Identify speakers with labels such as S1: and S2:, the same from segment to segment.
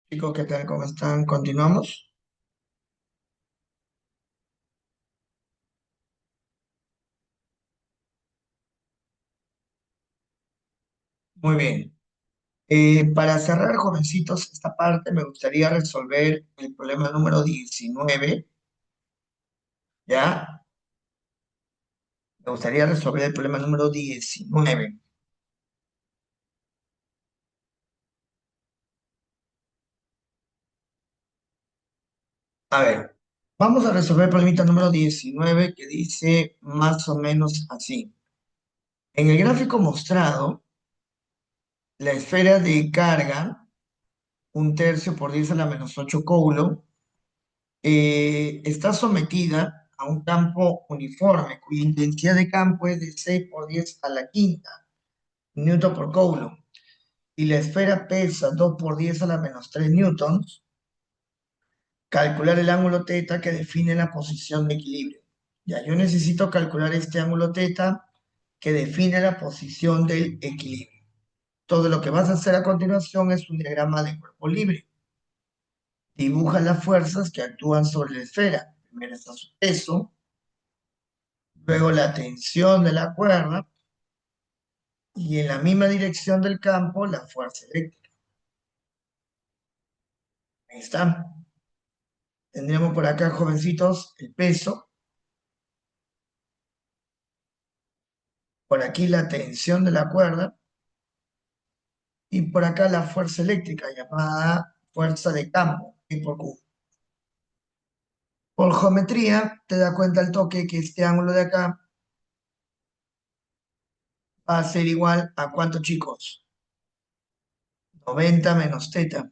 S1: Chicos, ¿qué tal? ¿Cómo están? ¿Continuamos? Muy bien. Para cerrar, jovencitos, esta parte me gustaría resolver el problema número 19, ¿ya? Me gustaría resolver el problema número 19. A ver, vamos a resolver el problemita número 19 que dice más o menos así. En el gráfico mostrado, la esfera de carga, 1/3 por 10 a la menos 8 coulombs, está sometida a un campo uniforme cuya intensidad de campo es de 6 por 10 a la quinta newton por coulomb y la esfera pesa 2 por 10 a la menos 3 newtons. Calcular el ángulo teta que define la posición de equilibrio. Ya, yo necesito calcular este ángulo teta que define la posición del equilibrio. Todo lo que vas a hacer a continuación es un diagrama de cuerpo libre. Dibuja las fuerzas que actúan sobre la esfera. Primero está su peso, luego la tensión de la cuerda y en la misma dirección del campo la fuerza eléctrica. Ahí está. Tendremos por acá, jovencitos, el peso, por aquí la tensión de la cuerda y por acá la fuerza eléctrica llamada fuerza de campo, E por Q. Por geometría, te das cuenta al toque que este ángulo de acá va a ser igual a ¿cuánto, chicos? 90 menos teta.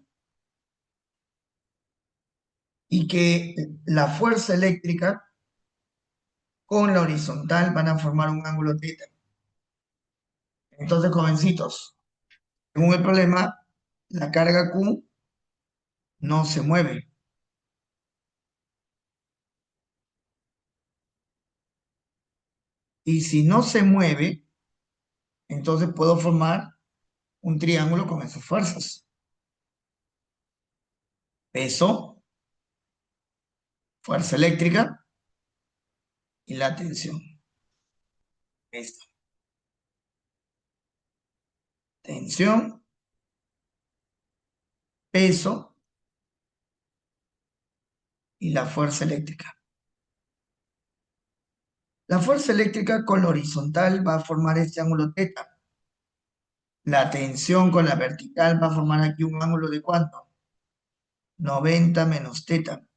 S1: Y que la fuerza eléctrica con la horizontal van a formar un ángulo teta. Entonces, jovencitos, según el problema, la carga Q no se mueve. Y si no se mueve, entonces puedo formar un triángulo con esas fuerzas. Peso, fuerza eléctrica y la tensión. Esta. Tensión, peso y la fuerza eléctrica. La fuerza eléctrica con la horizontal va a formar este ángulo teta. La tensión con la vertical va a formar aquí un ángulo de ¿cuánto? 90 menos teta.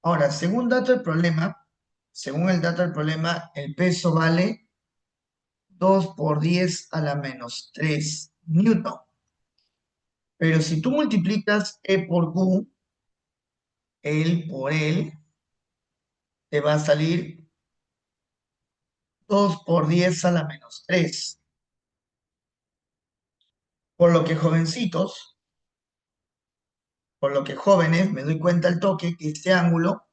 S1: Ahora, según el dato del problema, el peso vale 2 por 10 a la menos 3 newton. Pero si tú multiplicas E por Q, él por él, te va a salir 2 por 10 a la menos 3. Por lo que jovencitos, por lo que jóvenes, me doy cuenta al toque que este ángulo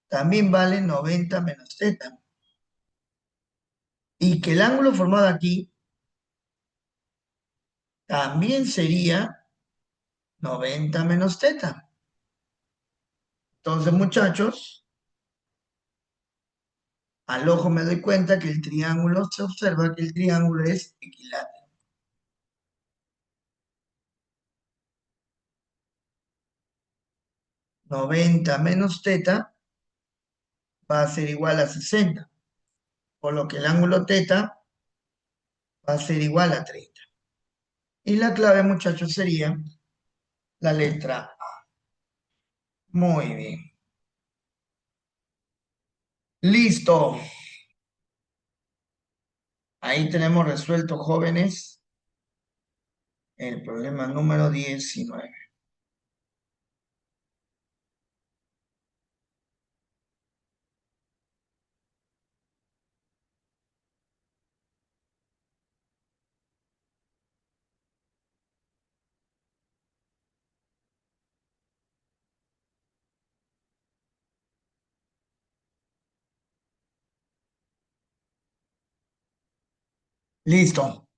S1: también vale 90 menos teta. Y que el ángulo formado aquí también sería 90 menos teta. Entonces, muchachos, al ojo me doy cuenta que el triángulo, se observa que el triángulo es equilátero. 90 menos teta va a ser igual a 60, por lo que el ángulo teta va a ser igual a 30. Y la clave, muchachos, sería la letra A. Muy bien. Listo. Ahí tenemos resuelto, jóvenes, el problema número 19. Listo.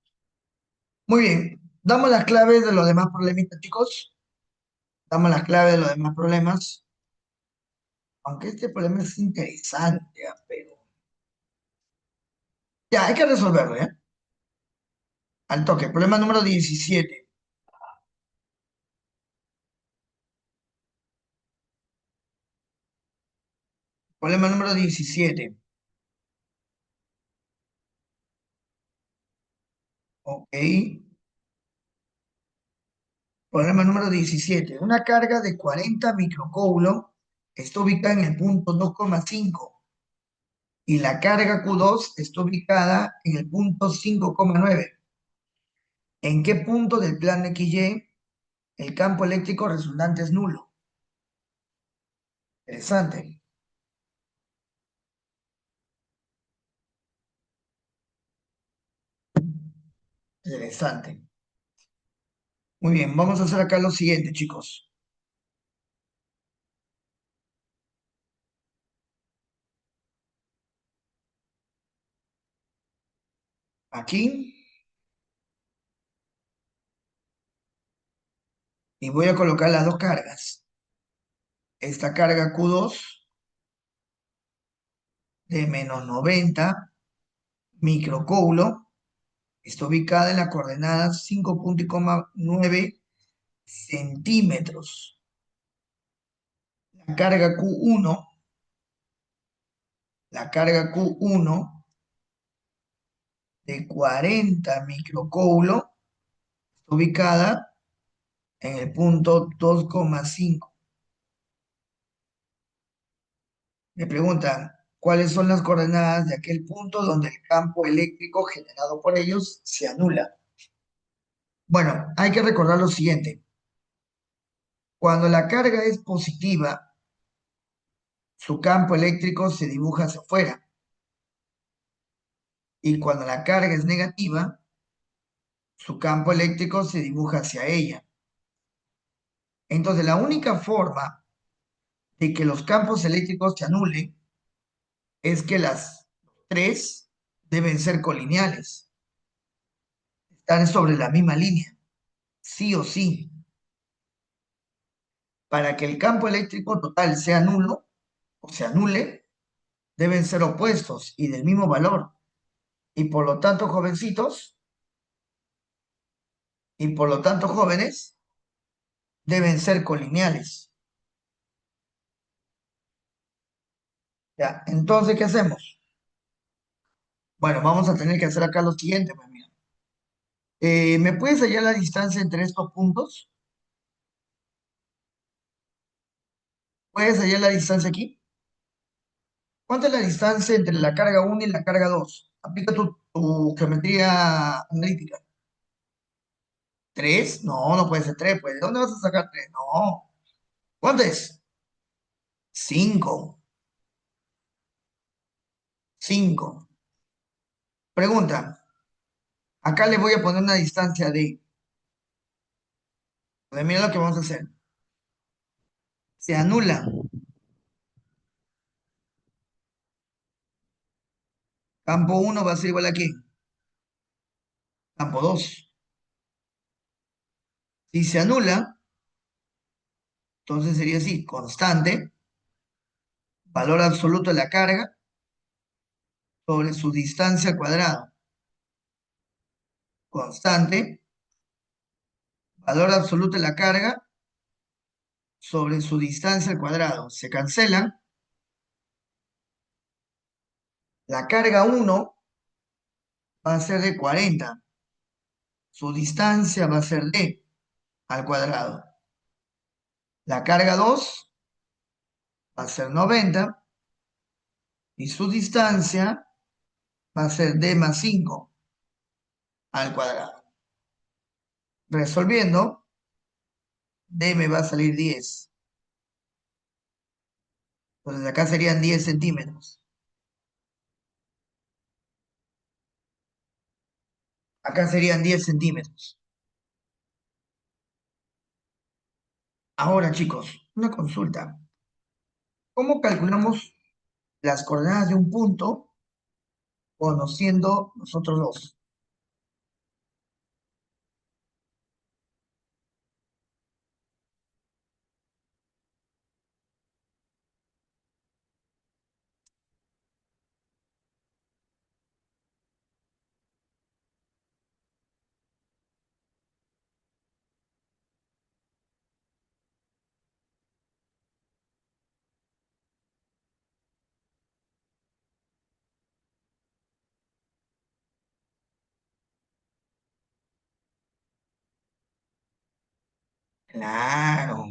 S1: Muy bien. Damos las claves de los demás problemitas, chicos. Damos las claves de los demás problemas. Aunque este problema es interesante, pero... Ya, hay que resolverlo, ¿eh? Al toque. Problema número 17. Problema número 17. Ok. Problema número 17. Una carga de 40 microcoulombs está ubicada en el punto 2,5 y la carga Q2 está ubicada en el punto 5,9. ¿En qué punto del plano XY el campo eléctrico resultante es nulo? Interesante, interesante. Muy bien, vamos a hacer acá lo siguiente, chicos. Aquí, y voy a colocar las dos cargas. Esta carga Q2 de menos 90 microcoulomb está ubicada en la coordenada 5,9 centímetros. La carga Q1, la carga Q1 de 40 microcoulombs está ubicada en el punto 2,5. Me preguntan, ¿cuáles son las coordenadas de aquel punto donde el campo eléctrico generado por ellos se anula? Bueno, hay que recordar lo siguiente. Cuando la carga es positiva, su campo eléctrico se dibuja hacia afuera. Y cuando la carga es negativa, su campo eléctrico se dibuja hacia ella. Entonces, la única forma de que los campos eléctricos se anulen es que las tres deben ser colineales, están sobre la misma línea, sí o sí. Para que el campo eléctrico total sea nulo o se anule, deben ser opuestos y del mismo valor. Y por lo tanto, jovencitos, y por lo tanto, jóvenes, deben ser colineales. ¿Ya? Entonces, ¿qué hacemos? Bueno, vamos a tener que hacer acá lo siguiente, pues mira. ¿Me puedes hallar la distancia entre estos puntos? ¿Puedes hallar la distancia aquí? ¿Cuánta es la distancia entre la carga 1 y la carga 2? Aplica tu geometría analítica. ¿Tres? No, no puede ser tres, pues. ¿De dónde vas a sacar tres? No. ¿Cuánto es? Cinco. Cinco. Pregunta. Acá le voy a poner una distancia de... Mira lo que vamos a hacer. Se anula. Campo uno va a ser igual a ¿qué? Campo 2. Si se anula, entonces sería así. Constante. Valor absoluto de la carga sobre su distancia al cuadrado. Constante. Valor absoluto de la carga sobre su distancia al cuadrado. Se cancelan. La carga uno va a ser de 40. Su distancia va a ser d al cuadrado. La carga 2 va a ser 90 y su distancia va a ser d más 5 al cuadrado. Resolviendo, d me va a salir 10. Entonces acá serían 10 centímetros. Acá serían 10 centímetros. Ahora, chicos, una consulta. ¿Cómo calculamos las coordenadas de un punto conociendo nosotros dos? Claro,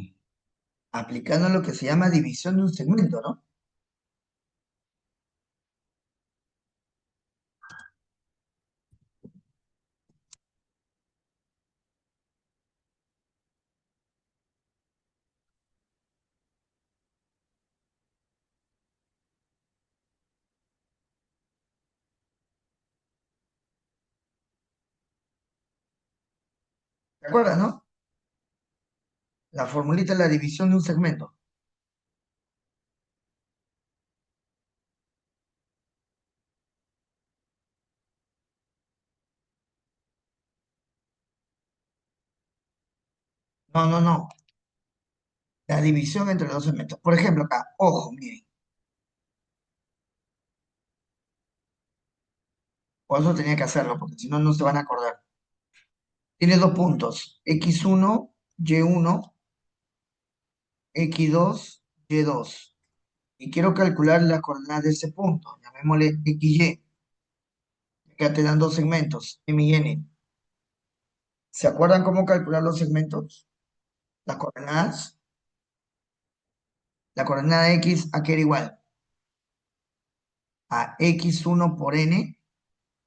S1: aplicando lo que se llama división de un segmento, ¿no? ¿Te acuerdas, no? La formulita es la división de un segmento. No, no, no. La división entre los segmentos. Por ejemplo, acá, ojo, miren. Por eso tenía que hacerlo, porque si no, no se van a acordar. Tiene dos puntos, x1, y1, x2, y2. Y quiero calcular las coordenadas de ese punto. Llamémosle xy. Acá te dan dos segmentos, m y n. ¿Se acuerdan cómo calcular los segmentos? Las coordenadas. La coordenada x a que era igual a x1 por n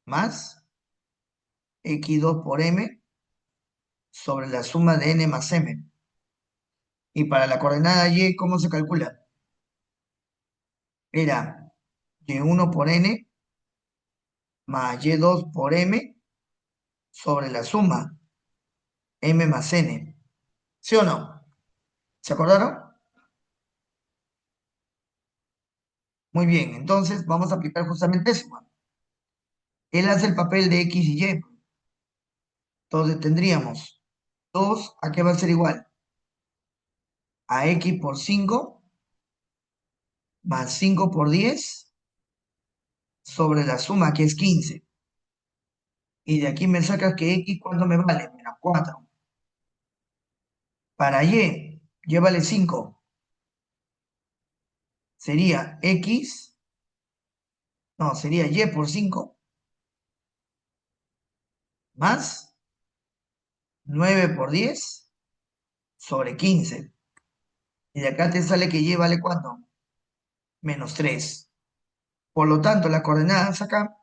S1: más x2 por m sobre la suma de n más m. Y para la coordenada y, ¿cómo se calcula? Era y1 por n más y2 por m sobre la suma m más n. ¿Sí o no? ¿Se acordaron? Muy bien, entonces vamos a aplicar justamente eso. Él hace el papel de x y y. Entonces tendríamos 2, ¿a qué va a ser igual? A x por 5 más 5 por 10 sobre la suma que es 15. Y de aquí me sacas que x, ¿cuánto me vale? Menos 4. Para y vale 5. Sería x, no, sería y por 5 más 9 por 10 sobre 15. Y de acá te sale que y vale ¿cuánto? Menos 3. Por lo tanto, las coordenadas acá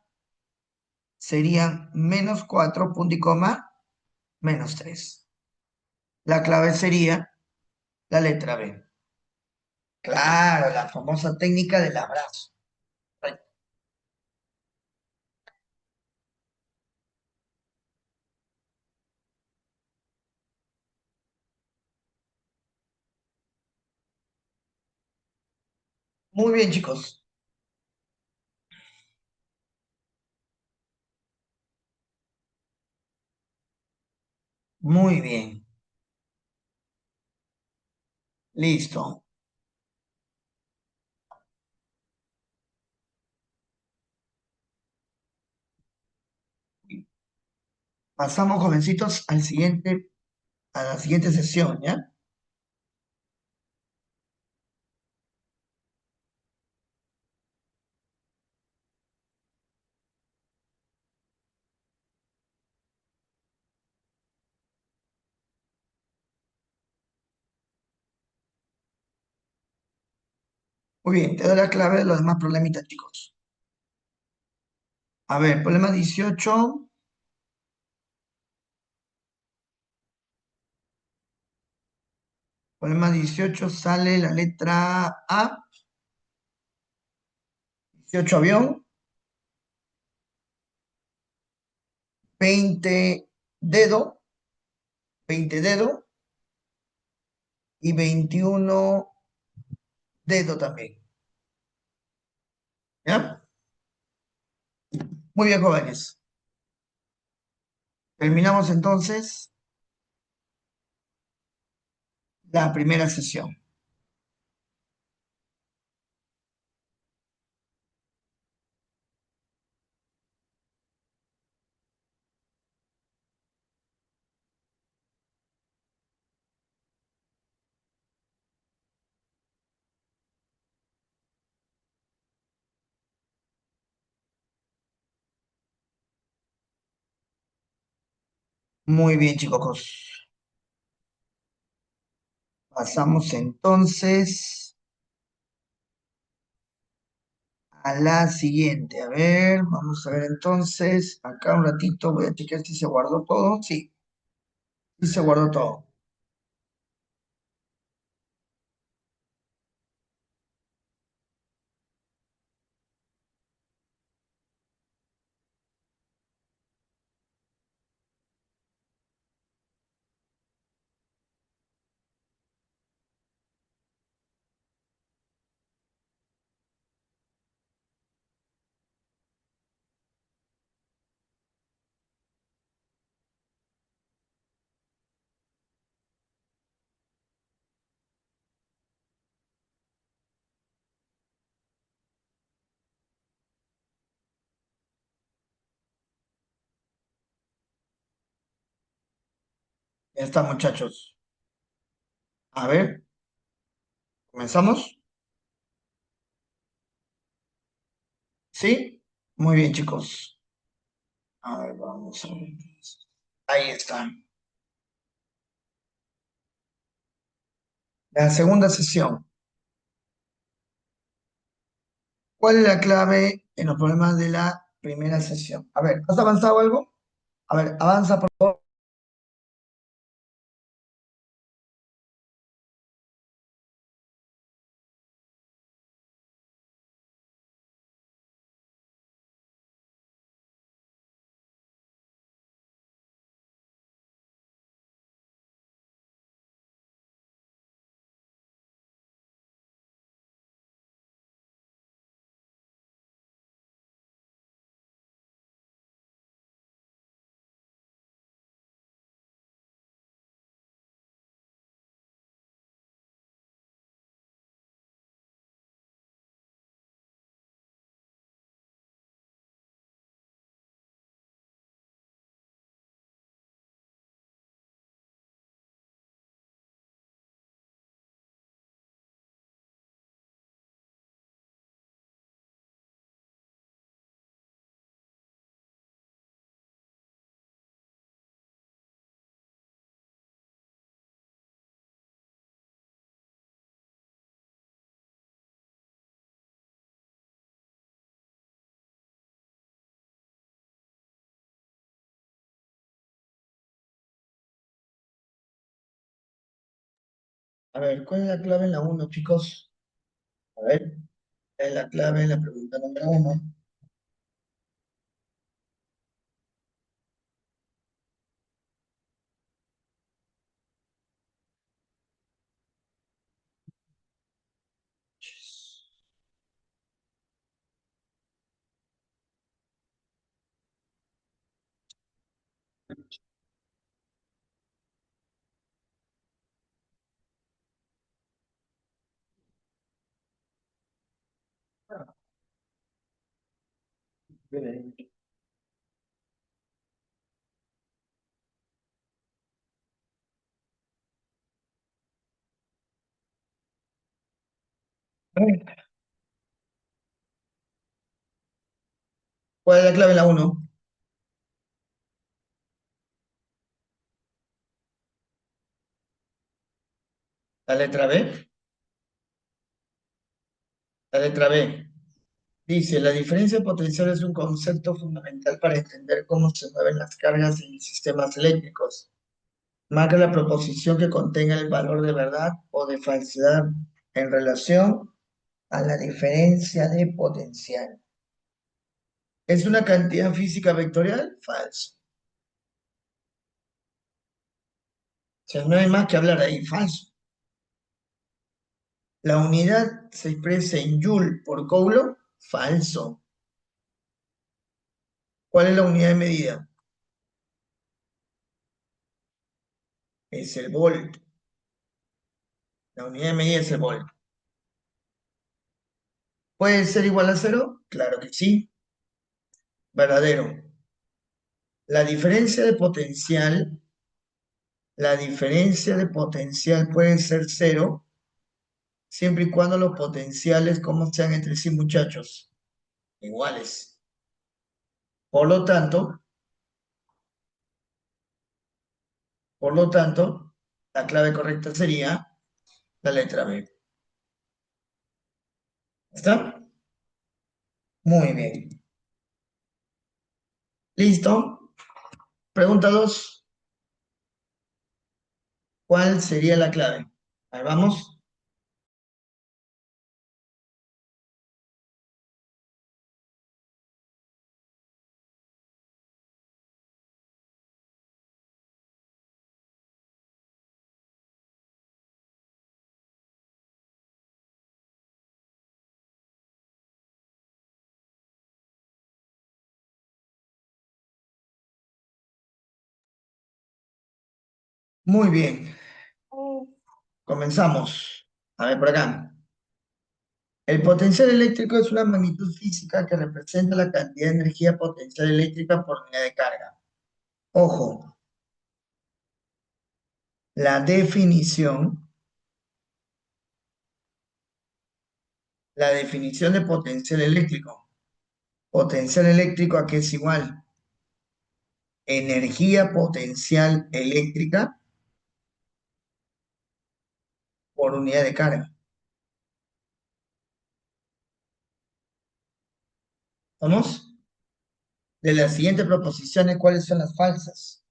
S1: serían menos 4 punto y coma, menos 3. La clave sería la letra B. Claro, la famosa técnica del abrazo. Muy bien, chicos. Muy bien. Listo. Pasamos, jovencitos, a la siguiente sesión, ¿ya? Muy bien, te doy la clave de los demás problemitas, chicos. A ver, problema 18. Problema 18 sale la letra A. 18 avión, 20 dedo, 20 dedo y 21 dedo también. ¿Ya? Muy bien, jóvenes. Terminamos entonces la primera sesión. Muy bien, chicos. Pasamos entonces a la siguiente. A ver, vamos a ver entonces. Acá un ratito voy a chequear si se guardó todo. Sí, sí se guardó todo. Ya está, muchachos. A ver, ¿comenzamos? ¿Sí? Muy bien, chicos. A ver, vamos a ver. Ahí está. La segunda sesión. ¿Cuál es la clave en los problemas de la primera sesión? A ver, ¿has avanzado algo? A ver, avanza por favor. A ver, ¿cuál es la clave en la uno, chicos? A ver, ¿cuál es la clave en la pregunta número uno? Bien. ¿Cuál es la clave en la uno? La letra B. La letra B. Dice, la diferencia potencial es un concepto fundamental para entender cómo se mueven las cargas en sistemas eléctricos. Marca la proposición que contenga el valor de verdad o de falsedad en relación a la diferencia de potencial. ¿Es una cantidad física vectorial? Falso. O sea, no hay más que hablar ahí, falso. La unidad se expresa en Joule por Coulomb, falso. ¿Cuál es la unidad de medida? Es el volt. La unidad de medida es el volt. ¿Puede ser igual a cero? Claro que sí. Verdadero. La diferencia de potencial, la diferencia de potencial puede ser cero siempre y cuando los potenciales, como sean entre sí, muchachos, iguales. Por lo tanto, por lo tanto, la clave correcta sería La letra B. ¿Está? Muy bien. ¿Listo? Pregunta 2. ¿Cuál sería la clave? Ahí vamos. Muy bien. Comenzamos. A ver por acá. El potencial eléctrico es una magnitud física que representa la cantidad de energía potencial eléctrica por unidad de carga. Ojo, la definición de potencial eléctrico. Potencial eléctrico a qué es igual. Energía potencial eléctrica por unidad de carga. ¿Vamos? De las siguientes proposiciones, ¿cuáles son las falsas?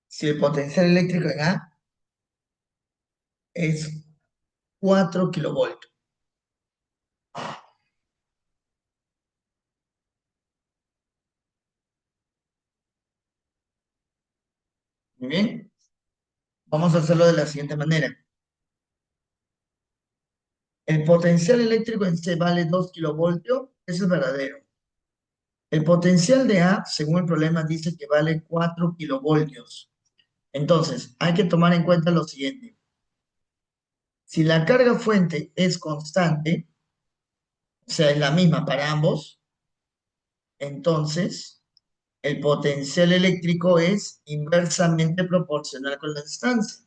S1: Si el potencial eléctrico en A es 4 kilovoltios. Muy bien. Vamos a hacerlo de la siguiente manera. El potencial eléctrico en C vale 2 kilovoltios. Eso es verdadero. El potencial de A, según el problema, dice que vale 4 kilovoltios. Entonces, hay que tomar en cuenta lo siguiente. Si la carga fuente es constante, o sea, es la misma para ambos, entonces el potencial eléctrico es inversamente proporcional con la distancia.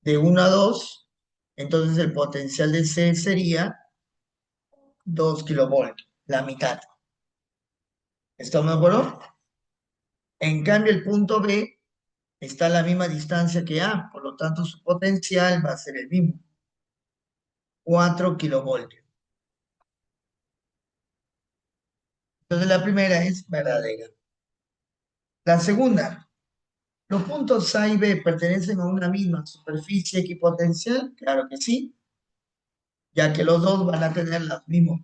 S1: De 1 a 2, entonces el potencial de C sería 2 kilovoltios, la mitad. ¿Estamos de acuerdo? En cambio, el punto B está a la misma distancia que A, por lo tanto su potencial va a ser el mismo, 4 kilovoltios. Entonces la primera es verdadera. La segunda, ¿los puntos A y B pertenecen a una misma superficie equipotencial? Claro que sí, ya que los dos van a tener los mismos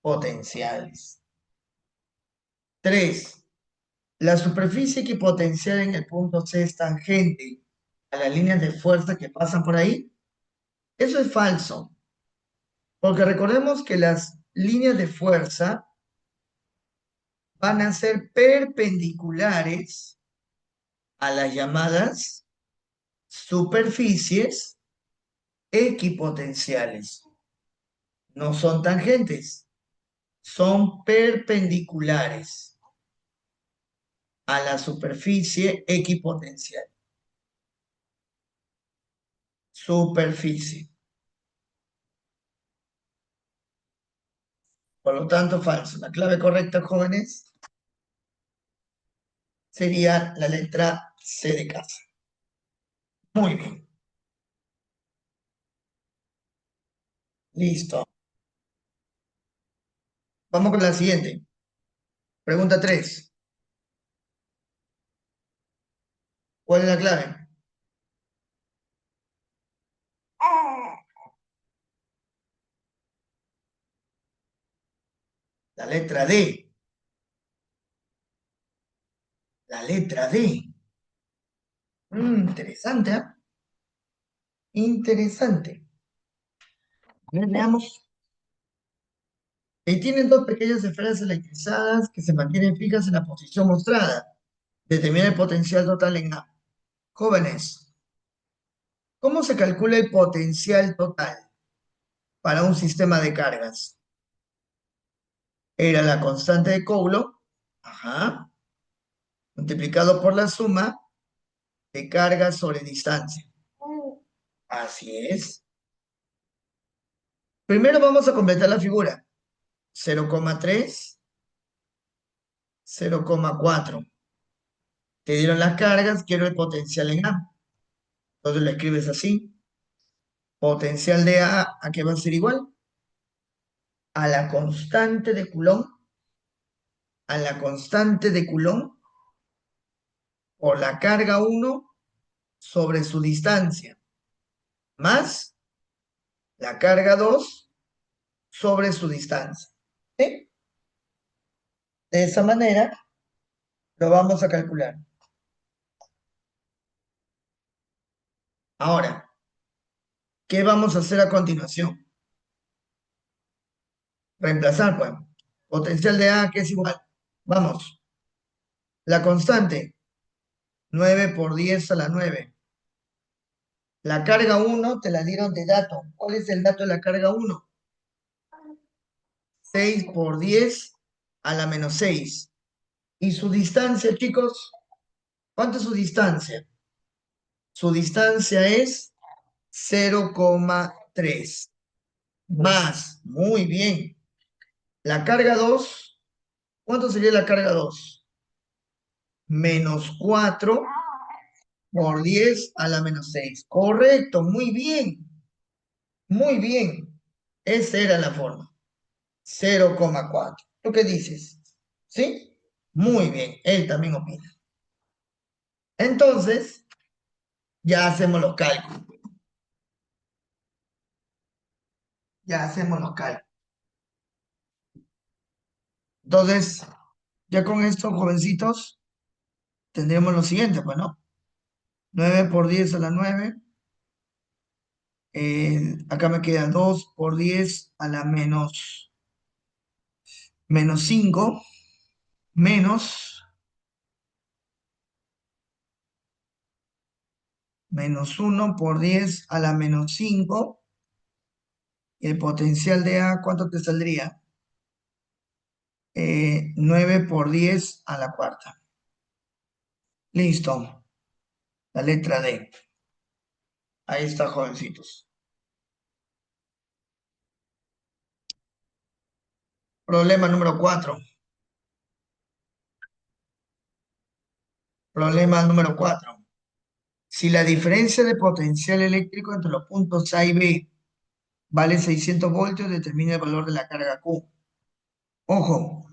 S1: potenciales. 3. La superficie equipotencial en el punto C es tangente a las líneas de fuerza que pasan por ahí. Eso es falso, porque recordemos que las líneas de fuerza van a ser perpendiculares a las llamadas superficies equipotenciales. No son tangentes, son perpendiculares a la superficie equipotencial. Superficie. Por lo tanto, falso. La clave correcta, jóvenes, sería la letra C de casa. Muy bien. Listo. Vamos con la siguiente. Pregunta 3. ¿Cuál es la clave? La letra D. La letra D. Interesante, ¿eh? Interesante. A ver, veamos. Tienen dos pequeñas esferas electrizadas que se mantienen fijas en la posición mostrada. Determina el potencial total en A. Jóvenes, ¿cómo se calcula el potencial total para un sistema de cargas? Era la constante de Coulomb, ajá, multiplicado por la suma de cargas sobre distancia. Así es. Primero vamos a completar la figura. 0,3, 0,4. Te dieron las cargas, quiero el potencial en A. Entonces lo escribes así. Potencial de ¿a qué va a ser igual? A la constante de Coulomb, a la constante de Coulomb por la carga 1 sobre su distancia, más la carga 2 sobre su distancia. ¿Sí? De esa manera lo vamos a calcular. Ahora, ¿qué vamos a hacer a continuación? Reemplazar, pues. Potencial de A, que es igual. Vamos. La constante, 9 por 10 a la 9. La carga 1 te la dieron de dato. ¿Cuál es el dato de la carga 1? 6 por 10 a la menos 6. ¿Y su distancia, chicos? ¿Cuánto es su distancia? Su distancia es 0,3. Más, muy bien. La carga 2, ¿cuánto sería la carga 2? Menos 4 por 10 a la menos 6. Correcto, muy bien. Muy bien. Esa era la forma. 0,4. ¿Tú qué dices? ¿Sí? Muy bien. Él también opina. Entonces, ya hacemos los cálculos. Ya hacemos los cálculos. Entonces, ya con esto, jovencitos, tendremos lo siguiente, pues, ¿no? 9 por 10 a la 9. Acá me queda 2 por 10 a la menos 5, menos 1 por 10 a la menos 5. Y el potencial de A, ¿cuánto te saldría? 9 por 10 a la cuarta. Listo. La letra D. Ahí está, jovencitos. Problema número 4. Problema número 4. Si la diferencia de potencial eléctrico entre los puntos A y B vale 600 voltios, determina el valor de la carga Q. Ojo,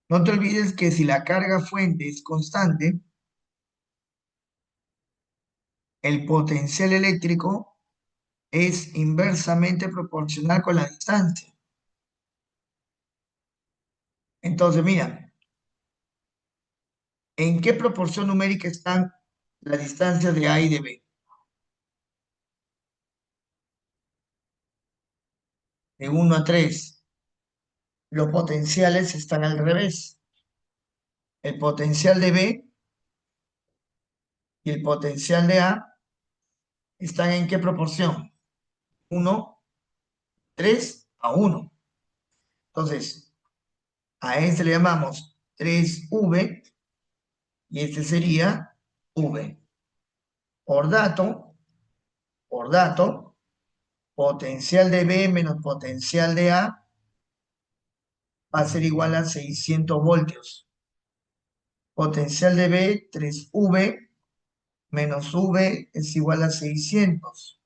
S1: no te olvides que si la carga fuente es constante, el potencial eléctrico es inversamente proporcional con la distancia. Entonces, mira, ¿en qué proporción numérica están las distancias de A y de B? De 1 a 3. Los potenciales están al revés. El potencial de B y el potencial de A están ¿en qué proporción? 1, 3 a 1. Entonces, a este le llamamos 3V y este sería V. Por dato, por dato, potencial de B menos potencial de A va a ser igual a 600 voltios. Potencial de B, 3V, menos V es igual a 600.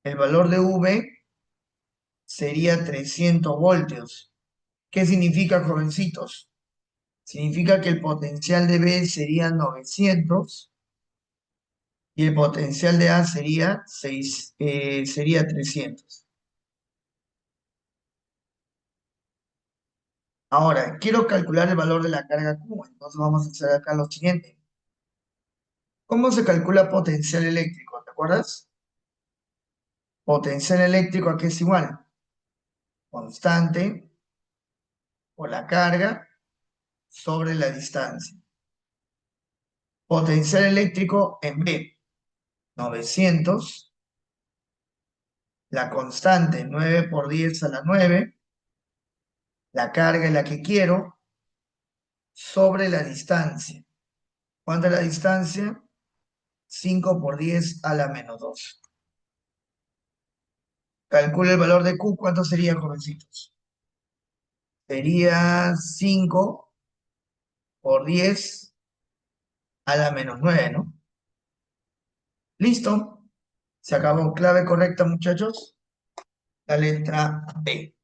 S1: El valor de V sería 300 voltios. ¿Qué significa, jovencitos? Significa que el potencial de B sería 900 y el potencial de A sería 300. Ahora, quiero calcular el valor de la carga Q, entonces vamos a hacer acá lo siguiente. ¿Cómo se calcula potencial eléctrico? ¿Te acuerdas? Potencial eléctrico, ¿a qué es igual? Constante por la carga sobre la distancia. Potencial eléctrico en B, 900. La constante, 9 por 10 a la 9. La carga es la que quiero sobre la distancia. ¿Cuánto es la distancia? 5 por 10 a la menos 2. Calcula el valor de Q. ¿Cuánto sería, jovencitos? Sería 5 por 10 a la menos 9, ¿no? Listo. Se acabó. Clave correcta, muchachos. La letra B.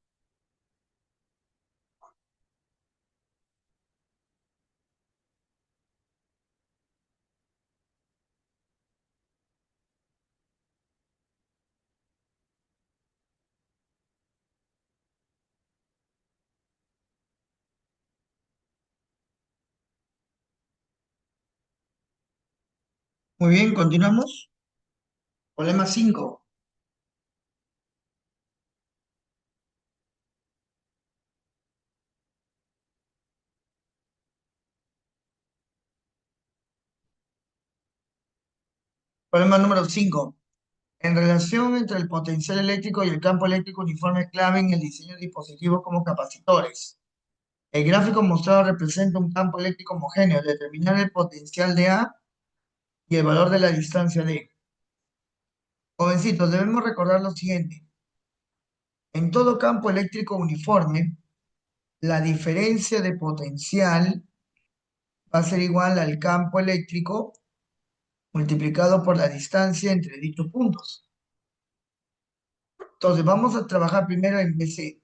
S1: Muy bien, continuamos. Problema 5. Problema número 5. En relación entre el potencial eléctrico y el campo eléctrico uniforme es clave en el diseño de dispositivos como capacitores. El gráfico mostrado representa un campo eléctrico homogéneo. Determinar el potencial de A y el valor de la distancia D. Jovencitos, debemos recordar lo siguiente. En todo campo eléctrico uniforme, la diferencia de potencial va a ser igual al campo eléctrico multiplicado por la distancia entre dichos puntos. Entonces, vamos a trabajar primero en BC,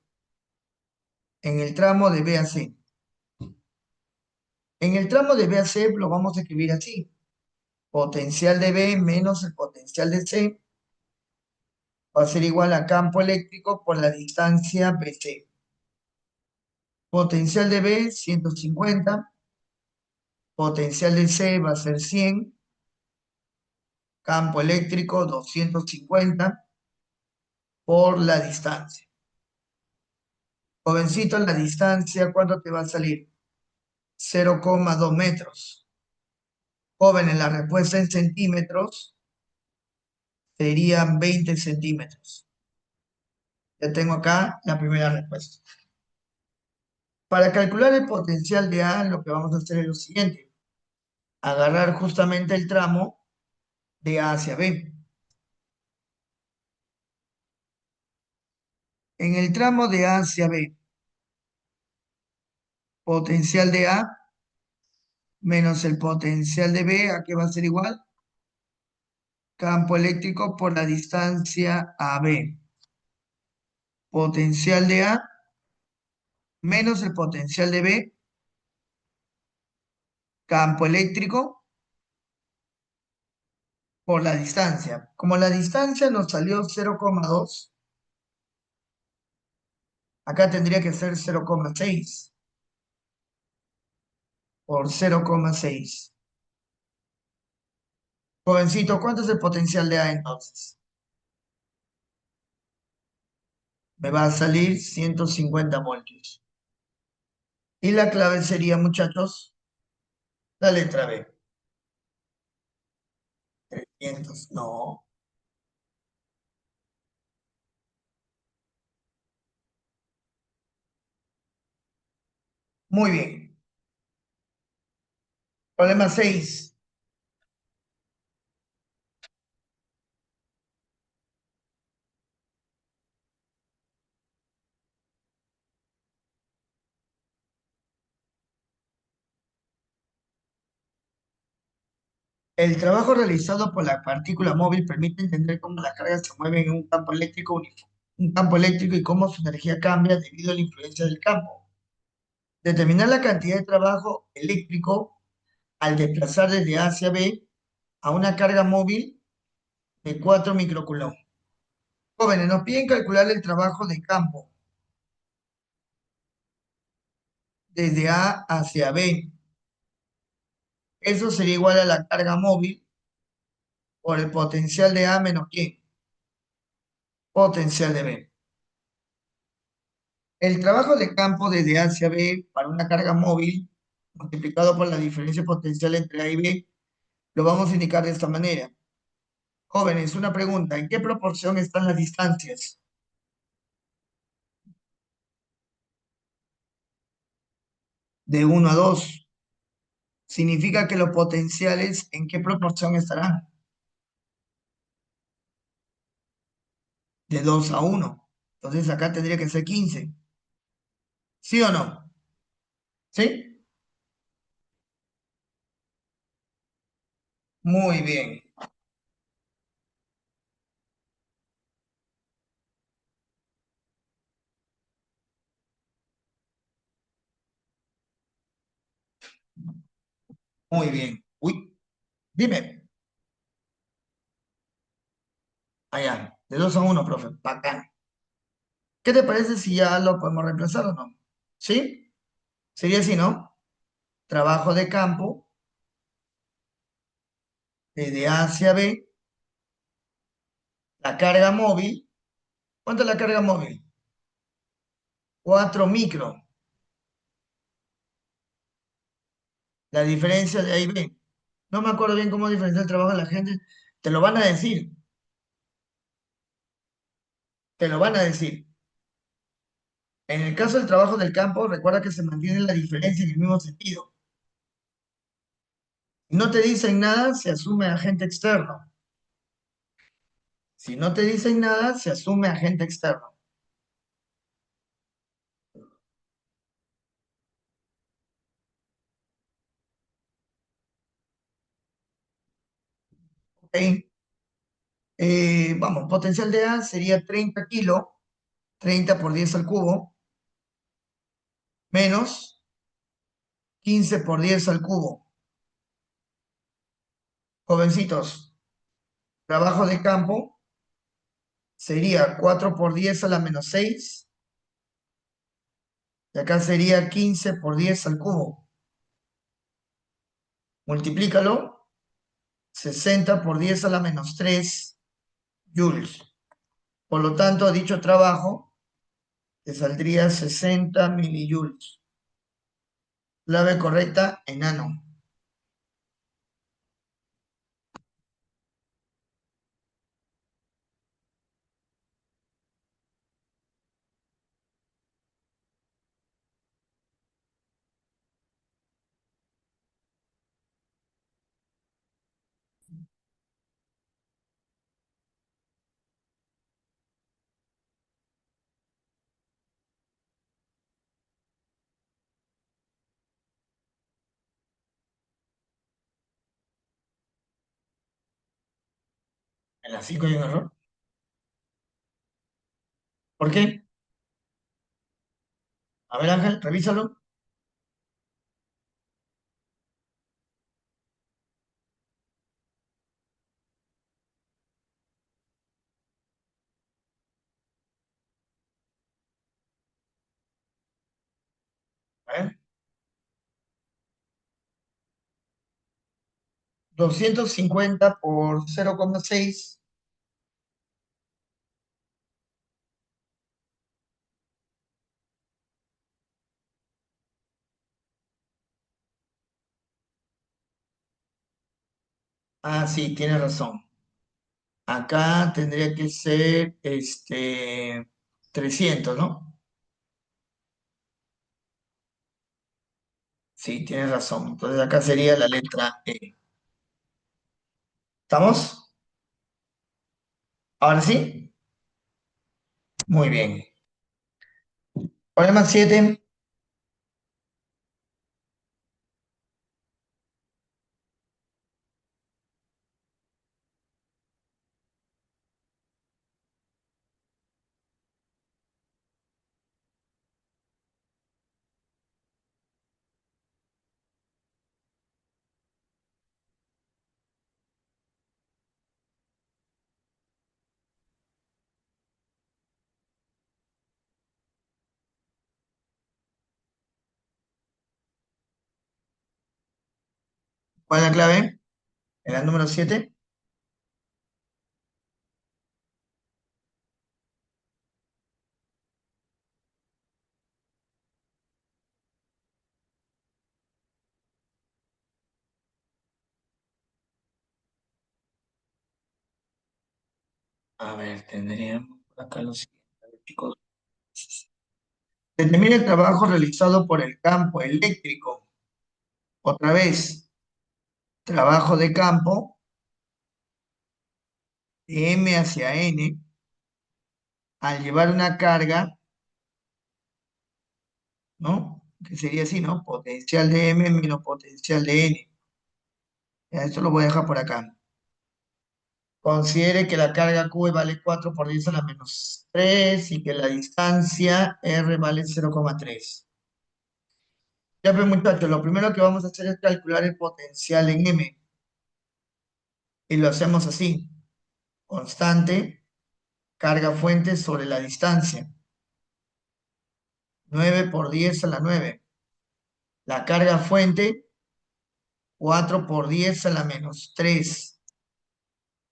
S1: en el tramo de B a C. En el tramo de B a C lo vamos a escribir así. Potencial de B menos el potencial de C va a ser igual a campo eléctrico por la distancia BC. Potencial de B, 150. Potencial de C va a ser 100. Campo eléctrico, 250 por la distancia. Jovencito, la distancia, ¿cuánto te va a salir? 0,2 metros. Joven, en la respuesta en centímetros serían 20 centímetros. Ya tengo acá la primera respuesta. Para calcular el potencial de A, lo que vamos a hacer es lo siguiente. Agarrar justamente el tramo de A hacia B. En el tramo de A hacia B, potencial de A menos el potencial de B, ¿a qué va a ser igual? Campo eléctrico por la distancia AB. Potencial de A menos el potencial de B, campo eléctrico por la distancia. Como la distancia nos salió 0,2, acá tendría que ser 0,6 por 0,6. Jovencito, ¿cuánto es el potencial de A entonces? Me va a salir 150 voltios. Y la clave sería, muchachos, la letra B. 300, no. Muy bien. Problema 6. El trabajo realizado por la partícula móvil permite entender cómo las cargas se mueven en un campo eléctrico y cómo su energía cambia debido a la influencia del campo. Determinar la cantidad de trabajo eléctrico al desplazar desde A hacia B a una carga móvil de 4 microcoulomb. Jóvenes, nos piden calcular el trabajo de campo desde A hacia B. Eso sería igual a la carga móvil por el potencial de A menos ¿quién? Potencial de B. El trabajo de campo desde A hacia B para una carga móvil multiplicado por la diferencia potencial entre A y B, lo vamos a indicar de esta manera. Jóvenes, una pregunta, ¿en qué proporción están las distancias? De 1 a 2. Significa que los potenciales, ¿en qué proporción estarán? De 2 a 1. Entonces acá tendría que ser 15. ¿Sí o no? ¿Sí? Muy bien. Muy bien. Uy, dime. Allá, de 2-1, profe. Bacán. ¿Qué te parece si ya lo podemos reemplazar o no? ¿Sí? Sería así, ¿no? Trabajo de campo, desde A hacia B, la carga móvil. ¿Cuánto es la carga móvil? 4 micro. La diferencia de A y B. No me acuerdo bien cómo diferenciar el trabajo de la gente. Te lo van a decir. Te lo van a decir. En el caso del trabajo del campo, recuerda que se mantiene la diferencia en el mismo sentido. Si no te dicen nada, se asume agente externo. Si no te dicen nada, se asume agente externo. ¿Ok? Vamos, potencial de A sería 30 kilos, 30 por 10 al cubo, menos 15 por 10 al cubo. Jovencitos, trabajo de campo sería 4 por 10 a la menos 6, y acá sería 15 por 10 al cubo. Multiplícalo, 60 por 10 a la menos 3 joules. Por lo tanto, dicho trabajo te saldría 60 milijoules. Clave correcta, enano. En las 5 hay un error. ¿Por qué? A ver, Ángel, revísalo. A ver. 250 por 0,6. Ah, sí, tienes razón. Acá tendría que ser 300, ¿no? Sí, tienes razón. Entonces acá sería la letra E. ¿Estamos? Ahora sí. Muy bien. Problema 7. ¿Cuál es la clave? En la número 7. A ver, tendríamos acá los siguientes. A ver, chicos. Determina el trabajo realizado por el campo eléctrico. Otra vez, trabajo de campo de M hacia N al llevar una carga, ¿no? Que sería así, ¿no? Potencial de M menos potencial de N. Ya, esto lo voy a dejar por acá. Considere que la carga Q vale 4 por 10 a la menos 3 y que la distancia R vale 0,3. Ya pues muchachos, lo primero que vamos a hacer es calcular el potencial en M. Y lo hacemos así. Constante, carga fuente sobre la distancia. 9 por 10 a la 9. La carga fuente, 4 por 10 a la -3.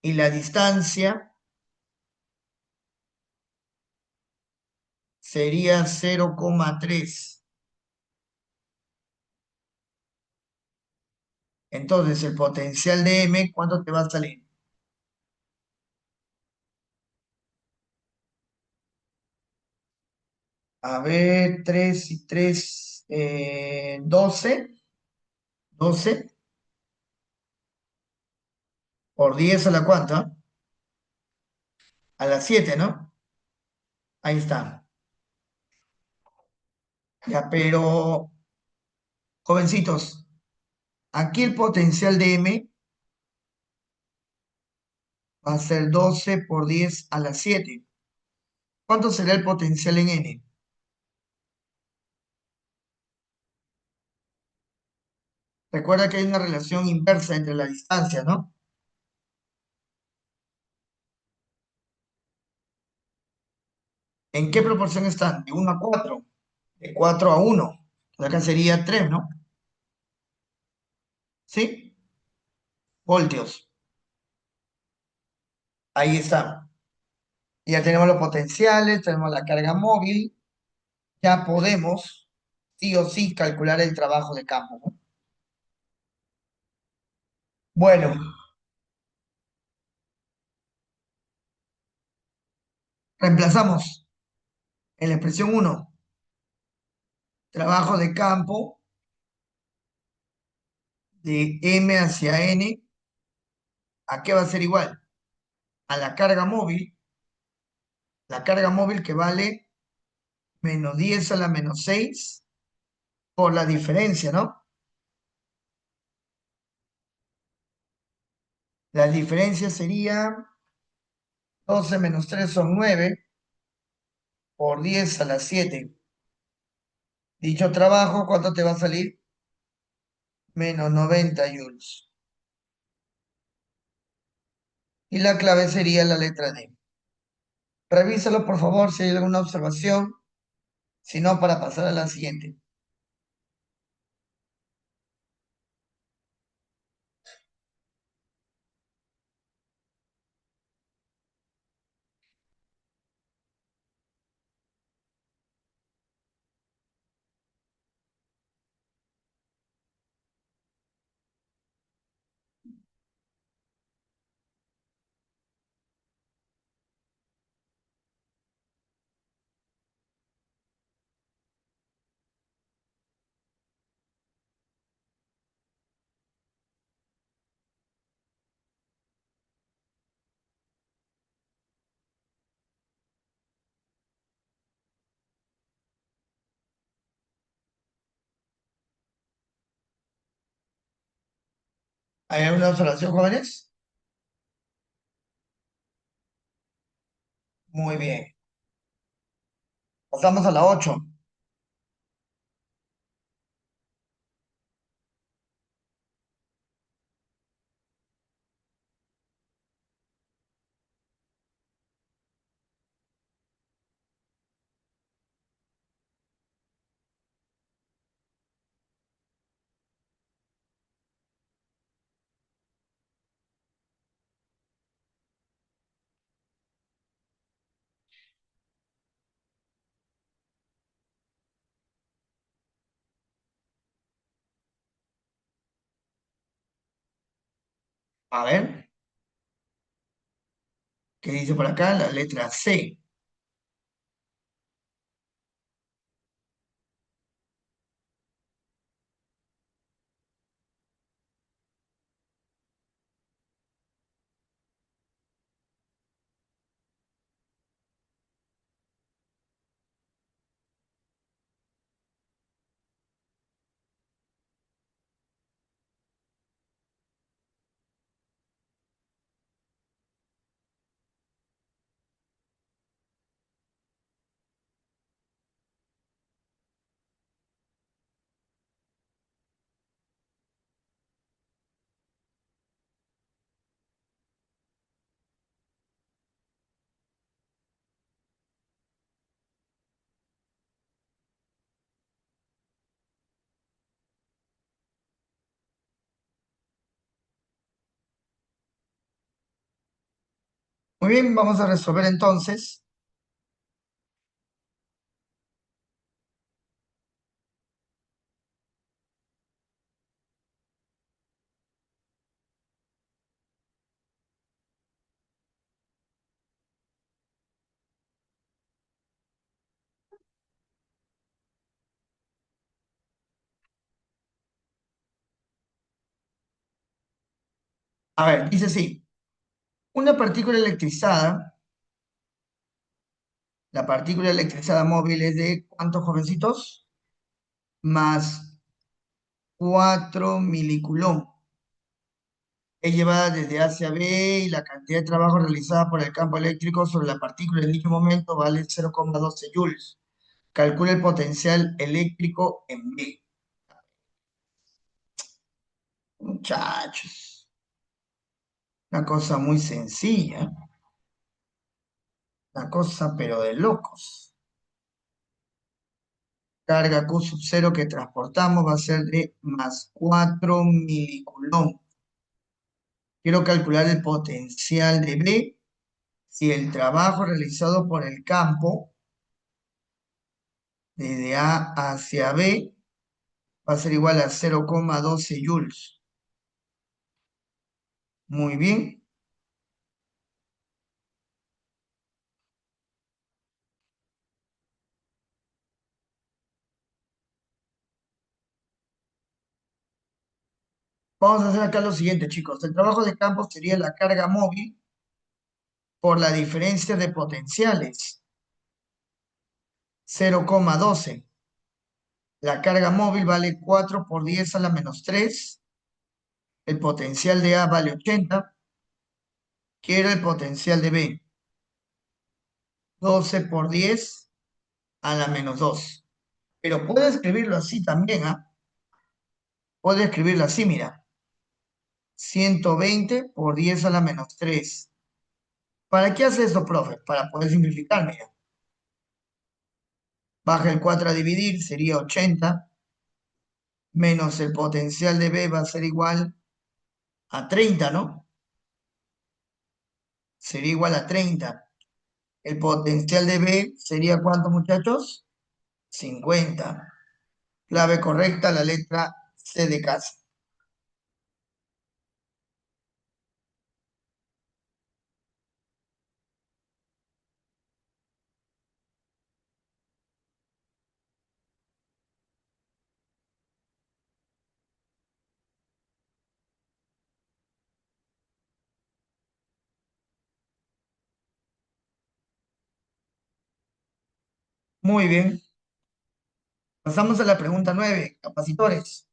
S1: Y la distancia sería 0,3. Entonces, el potencial de M, ¿cuánto te va a salir? A ver, 3 y 3, 12. 12 por 10 a la cuánta? A la 7, ¿no? Ahí está. Ya, pero, jovencitos, aquí el potencial de M va a ser 12 por 10 a la 7. ¿Cuánto será el potencial en N? Recuerda que hay una relación inversa entre la distancia, ¿no? ¿En qué proporción están? De 1 a 4, de 4 a 1. Acá sería 3, ¿no? ¿Sí? Voltios. Ahí está. Ya tenemos los potenciales, tenemos la carga móvil, ya podemos sí o sí calcular el trabajo de campo, ¿no? Bueno, reemplazamos en la expresión uno, trabajo de campo de M hacia N. ¿A qué va a ser igual? A la carga móvil que vale -10 a la -6 por la diferencia, ¿no? La diferencia sería 12 menos 3 son 9 por 10 a la 7. Dicho trabajo, ¿cuánto te va a salir? -90 joules. Y la clave sería la letra D. Revísalo, por favor, si hay alguna observación, si no, para pasar a la siguiente. ¿Hay alguna observación, jóvenes? Muy bien. Pasamos a la 8. A ver, ¿qué dice por acá? La letra C. Muy bien, vamos a resolver entonces. A ver, dice así, una partícula electrizada, la partícula electrizada móvil es de ¿cuántos jovencitos? Más 4 milicoulomb. Es llevada desde A hacia B y la cantidad de trabajo realizada por el campo eléctrico sobre la partícula en dicho momento vale 0,12 joules. Calcula el potencial eléctrico en B. Muchachos, una cosa muy sencilla, una cosa pero de locos. Carga Q sub 0 que transportamos va a ser de más 4 milicoulomb. Quiero calcular el potencial de B si el trabajo realizado por el campo desde A hacia B va a ser igual a 0,12 joules. Muy bien. Vamos a hacer acá lo siguiente, chicos. El trabajo de campo sería la carga móvil por la diferencia de potenciales, 0,12. La carga móvil vale 4 por 10 a la menos 3. El potencial de A vale 80. Quiero el potencial de B. 12 por 10 a la menos 2. Pero puedo escribirlo así también, ¿ah? Puedo escribirlo así, mira. 120 por 10 a la menos 3. ¿Para qué hace esto, profe? Para poder simplificar, mira. Baja el 4 a dividir, sería 80, menos el potencial de B va a ser igual a 30, ¿no? Sería igual a 30. El potencial de B sería ¿cuánto, muchachos? 50. Clave correcta, la letra C de casa. Muy bien. Pasamos a la pregunta 9. Capacitores.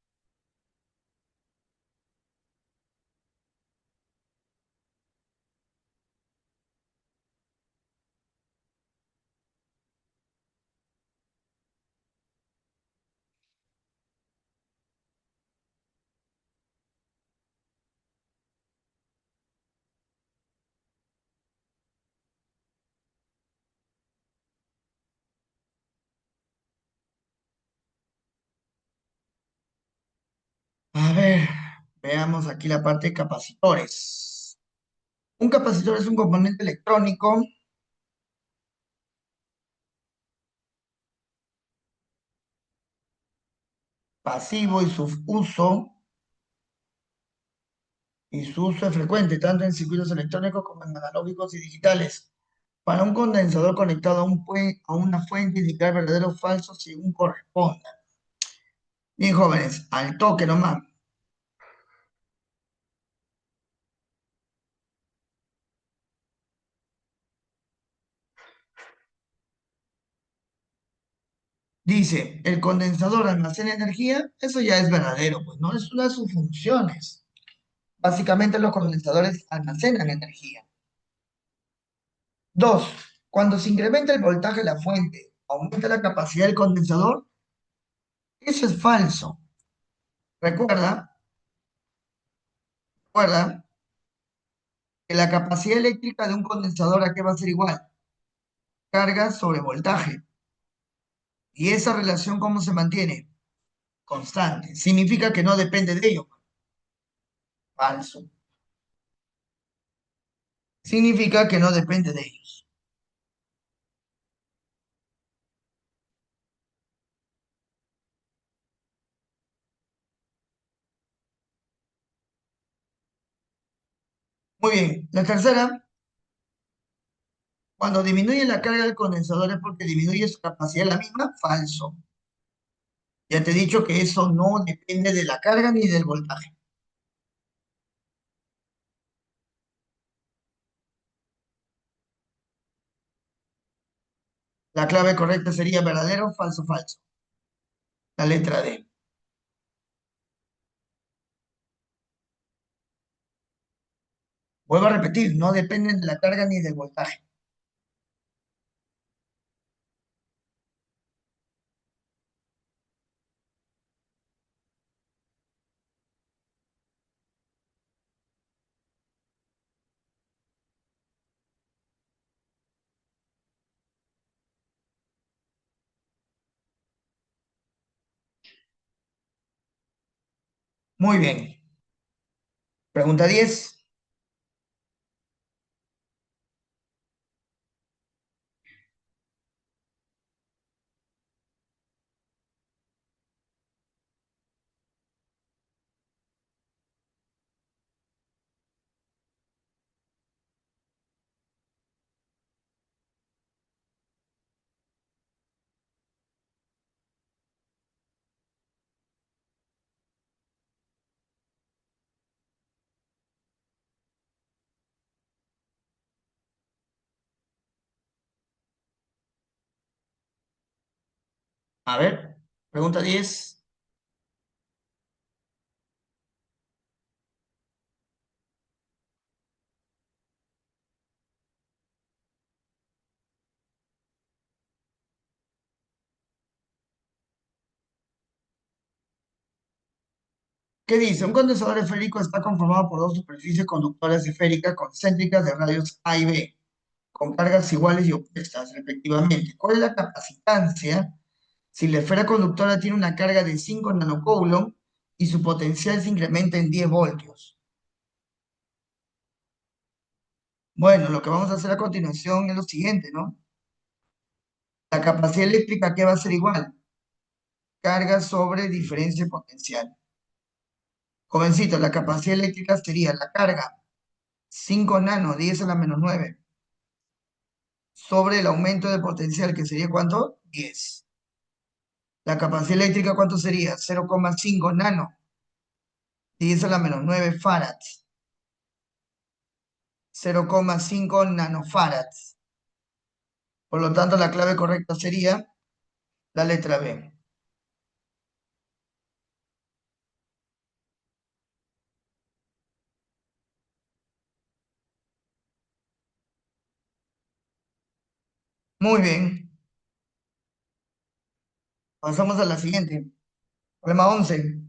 S1: A ver, veamos aquí la parte de capacitores. Un capacitor es un componente electrónico pasivo y su uso es frecuente, tanto en circuitos electrónicos como en analógicos y digitales. Para un condensador conectado a una fuente, indicar verdadero o falso según corresponda. Bien, jóvenes, al toque nomás. Dice, el condensador almacena energía, eso ya es verdadero, pues no es una de sus funciones. Básicamente los condensadores almacenan energía. Dos, cuando se incrementa el voltaje de la fuente, aumenta la capacidad del condensador, eso es falso. Recuerda, recuerda que la capacidad eléctrica de un condensador a qué va a ser igual, carga sobre voltaje. Y esa relación, ¿cómo se mantiene? Constante. Significa que no depende de ello. Falso. Significa que no depende de ellos. Muy bien. La tercera, cuando disminuye la carga del condensador es porque disminuye su capacidad la misma. Falso. Ya te he dicho que eso no depende de la carga ni del voltaje. La clave correcta sería verdadero, falso, falso. La letra D. Vuelvo a repetir, no dependen de la carga ni del voltaje. Muy bien. Pregunta 10. A ver, pregunta 10. ¿Qué dice? Un condensador esférico está conformado por dos superficies conductoras esféricas concéntricas de radios A y B, con cargas iguales y opuestas, respectivamente. ¿Cuál es la capacitancia si la esfera conductora tiene una carga de 5 nanocoulomb y su potencial se incrementa en 10 voltios? Bueno, lo que vamos a hacer a continuación es lo siguiente, ¿no? La capacidad eléctrica, ¿qué va a ser igual? Carga sobre diferencia potencial. Jovencito, la capacidad eléctrica sería la carga 5 nano, 10 a la menos 9, sobre el aumento de potencial, que sería ¿cuánto? 10. La capacidad eléctrica, ¿cuánto sería? 0,5 nano, 10 a la menos 9 farads, 0,5 nanofarads. Por lo tanto, la clave correcta sería la letra B. Muy bien. Pasamos a la siguiente. Problema 11.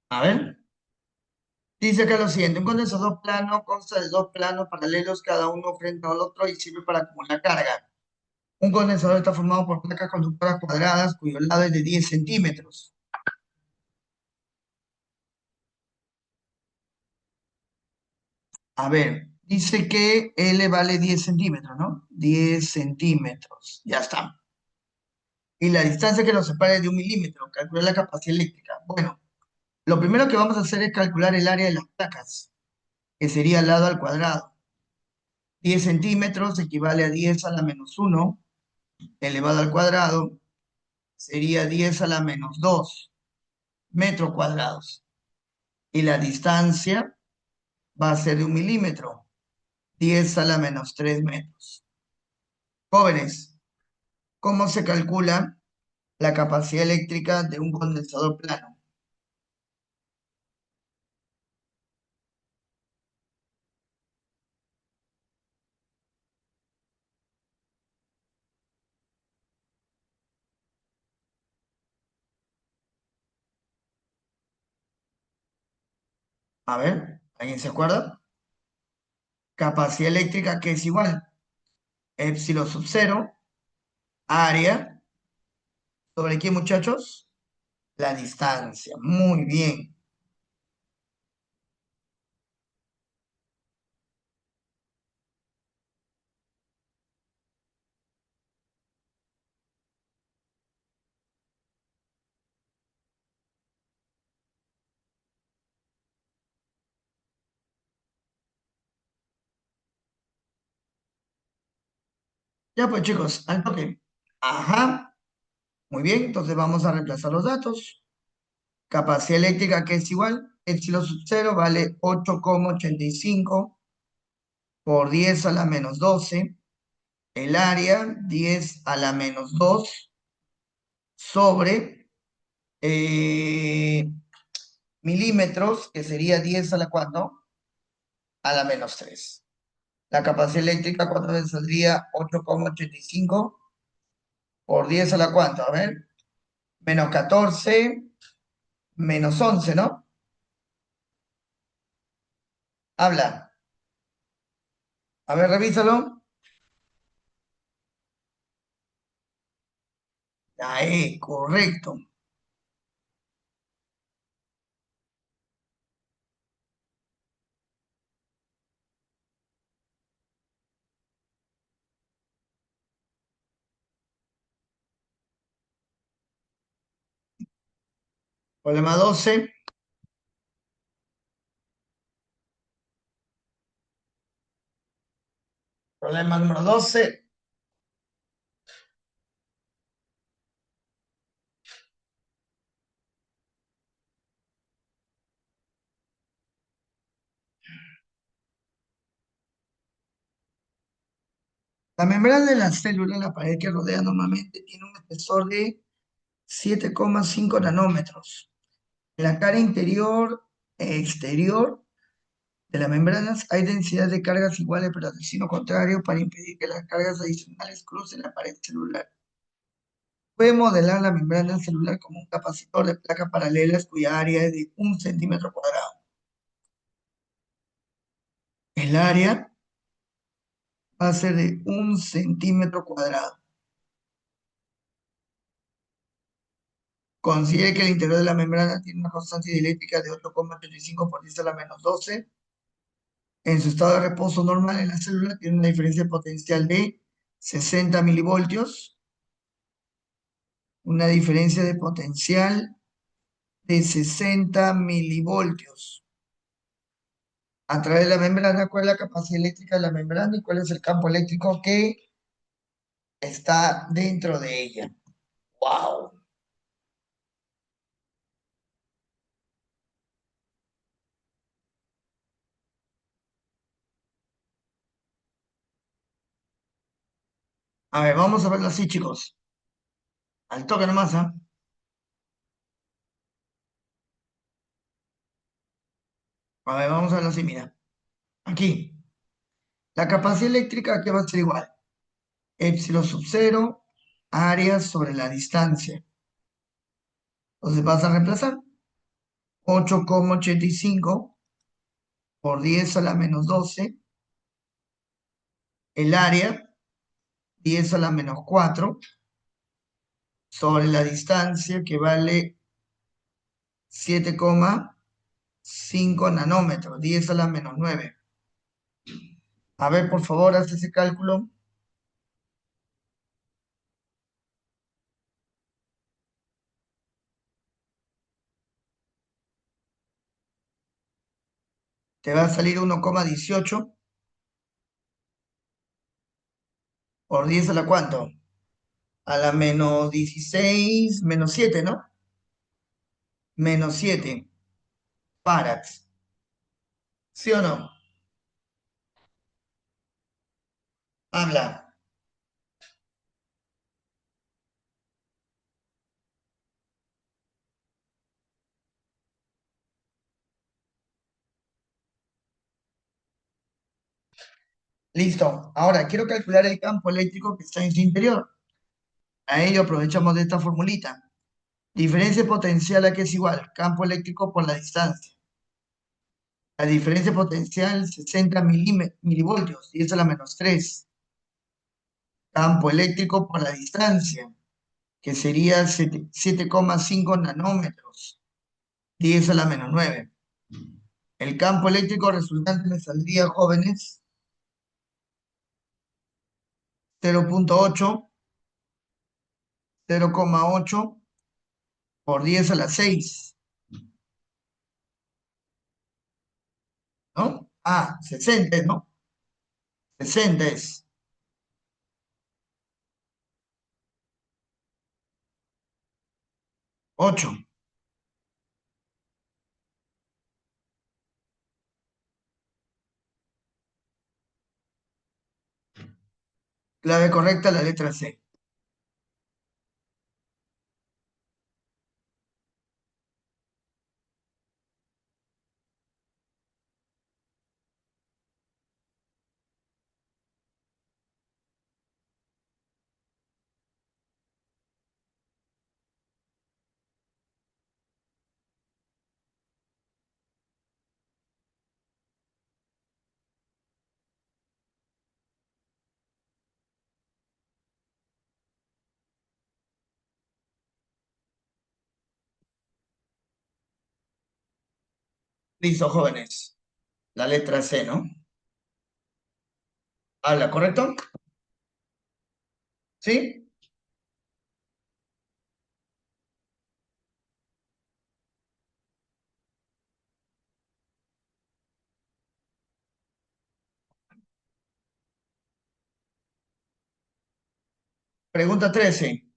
S1: A ver. Dice que lo siguiente, un condensador plano consta de dos planos paralelos, cada uno frente al otro y sirve para acumular carga. Un condensador está formado por placas conductoras cuadradas cuyo lado es de 10 centímetros. A ver, dice que L vale 10 centímetros, ¿no? 10 centímetros, ya está. Y la distancia que los separa es de 1 milímetro, calcular la capacidad eléctrica. Bueno, lo primero que vamos a hacer es calcular el área de las placas, que sería lado al cuadrado. 10 centímetros equivale a 10 a la menos 1 elevado al cuadrado, sería 10 a la menos 2 metros cuadrados. Y la distancia va a ser de 1 milímetro, 10 a la menos 3 metros. Jóvenes, ¿cómo se calcula la capacidad eléctrica de un condensador plano? A ver, ¿alguien se acuerda? Capacidad eléctrica que es igual. Epsilon sub cero, área, ¿sobre qué, muchachos? La distancia. Muy bien. Ya pues, chicos, al toque. Ajá. Muy bien, entonces vamos a reemplazar los datos. Capacidad eléctrica que es igual. Epsilon sub cero vale 8,85 por 10 a la menos 12. El área, 10 a la menos 2 sobre milímetros, que sería 10 a la cuánto, a la menos 3. La capacidad eléctrica, ¿cuánto veces saldría? 8,85 por 10 a la cuánto, a ver, menos 14, menos 11, ¿no? Habla. A ver, revísalo. Ahí, correcto. Problema 12. Problema número 12. La membrana de la célula, la pared que rodea normalmente, tiene un espesor de 7,5 nanómetros. En la cara interior e exterior de las membranas hay densidad de cargas iguales, pero del signo contrario para impedir que las cargas adicionales crucen la pared celular. Puede modelar la membrana celular como un capacitor de placas paralelas cuya área es de 1 centímetro cuadrado. El área va a ser de 1 centímetro cuadrado. Considere que el interior de la membrana tiene una constante dieléctrica de 8,85 por 10 a la menos 12. En su estado de reposo normal en la célula tiene una diferencia potencial de 60 milivoltios, una diferencia de potencial de 60 milivoltios. A través de la membrana, ¿cuál es la capacidad eléctrica de la membrana y cuál es el campo eléctrico que está dentro de ella? ¡Wow! A ver, vamos a verlo así, chicos. Al toque nomás, ¿ah? A ver, vamos a verlo así, mira. Aquí, la capacidad eléctrica que va a ser igual. Epsilon sub cero, área sobre la distancia. Entonces vas a reemplazar 8,85 por 10 a la menos 12. El área, 10 a la menos 4 sobre la distancia que vale 7,5 nanómetros, 10 a la menos 9. A ver, por favor, haz ese cálculo. Te va a salir 1,18 por 10 a la cuánto? A la menos 16, menos 7, ¿no? Menos 7 farads. ¿Sí o no? Habla. Listo. Ahora, quiero calcular el campo eléctrico que está en su interior. A ello aprovechamos de esta formulita. Diferencia potencial a que es igual, campo eléctrico por la distancia. La diferencia potencial 60 milivoltios, 10 a la menos 3. Campo eléctrico por la distancia, que sería 7,5 nanómetros, 10 a la menos 9. El campo eléctrico resultante me saldría, jóvenes, 0,8, 0,8 por 10 a la 6, ¿no? Ah, 60, ¿no? 60 es 8. Clave correcta, la letra C. Listo, jóvenes. La letra C, ¿no? ¿Habla correcto? ¿Sí? Pregunta 13.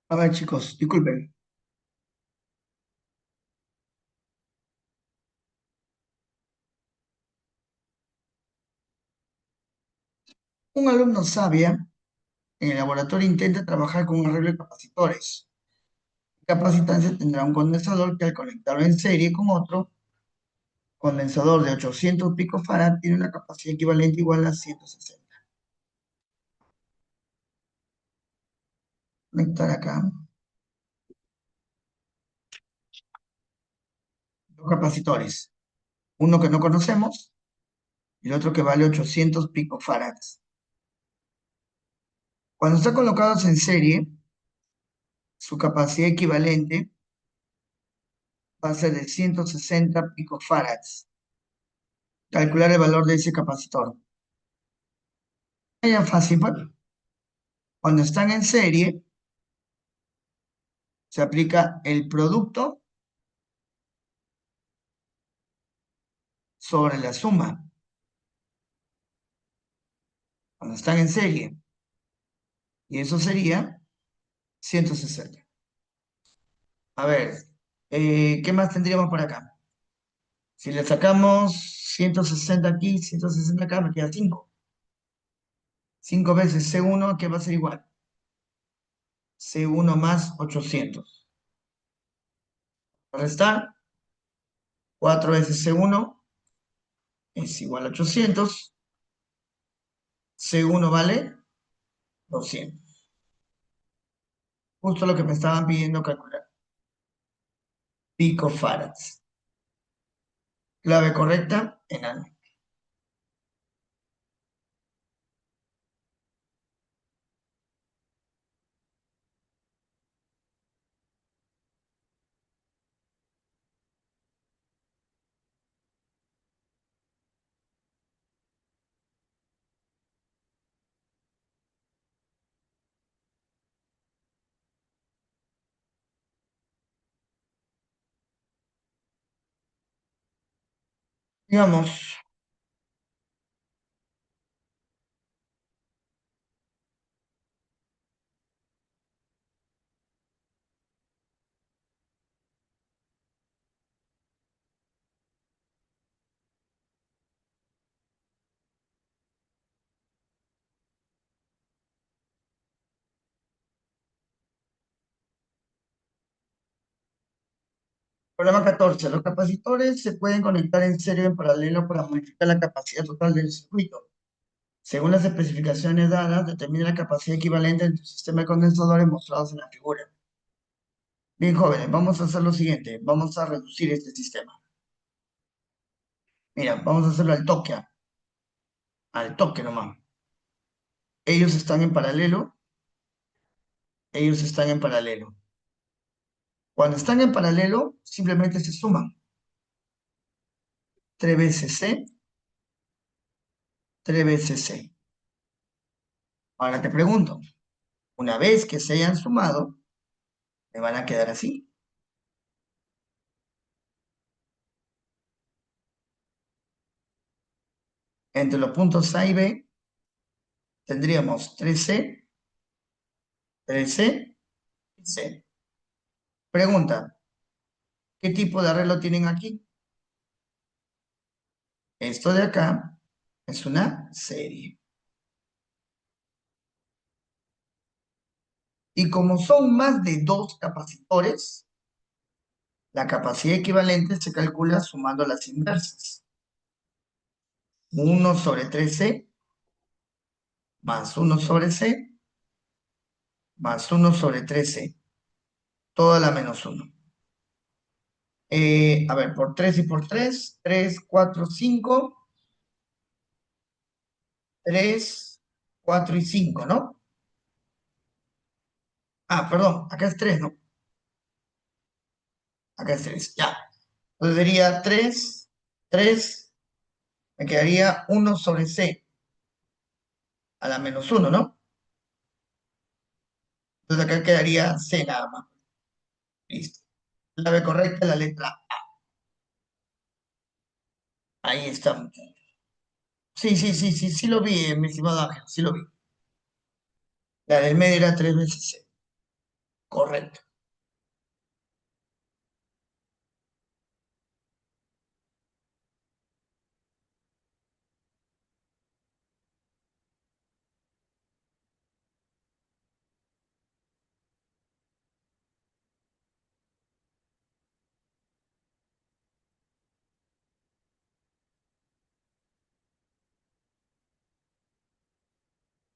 S1: A ver, chicos, disculpen. Un alumno sabia en el laboratorio intenta trabajar con un arreglo de capacitores. El capacitance tendrá un condensador que al conectarlo en serie con otro condensador de 800 picofarad tiene una capacidad equivalente igual a 160. Conectar acá. Dos capacitores. Uno que no conocemos y el otro que vale 800 picofarads. Cuando están colocados en serie, su capacidad equivalente va a ser de 160 picofarads. Calcular el valor de ese capacitor. Es fácil, pues. Cuando están en serie, se aplica el producto sobre la suma. Cuando están en serie. Y eso sería 160. A ver, ¿qué más tendríamos por acá? Si le sacamos 160 aquí, 160 acá, me queda 5. 5 veces C1, que va a ser igual. C1 más 800. Restar, 4 veces C1 es igual a 800. C1 vale 200. Justo lo que me estaban pidiendo calcular. Picofarads. Clave correcta, enano. Digamos, problema 14. Los capacitores se pueden conectar en serie o en paralelo para modificar la capacidad total del circuito. Según las especificaciones dadas, determina la capacidad equivalente entre el sistema de condensadores mostrados en la figura. Bien, jóvenes, vamos a hacer lo siguiente. Vamos a reducir este sistema. Mira, vamos a hacerlo al toque nomás. Ellos están en paralelo, ellos están en paralelo. Cuando están en paralelo, simplemente se suman. 3 veces C, 3 veces C. Ahora te pregunto, una vez que se hayan sumado, me van a quedar así. Entre los puntos A y B tendríamos 3C, 3C y C. Pregunta, ¿qué tipo de arreglo tienen aquí? Esto de acá es una serie. Y como son más de dos capacitores, la capacidad equivalente se calcula sumando las inversas. 1/3C más 1/C más 1/3C. Toda la menos 1. A ver, por 3 y por 3, 3, 4, 5, 3, 4 y 5, ¿no? Ah, perdón, acá es 3, ¿no? Acá es 3, ya. Entonces sería 3, 3, me quedaría 1/C a la menos 1, ¿no? Entonces acá quedaría C nada más. Listo. La B correcta es la letra A. Ahí está. Sí, sí, sí, sí, sí lo vi, mi estimado Ángel, sí lo vi. La del medio era 3 veces C. Correcto.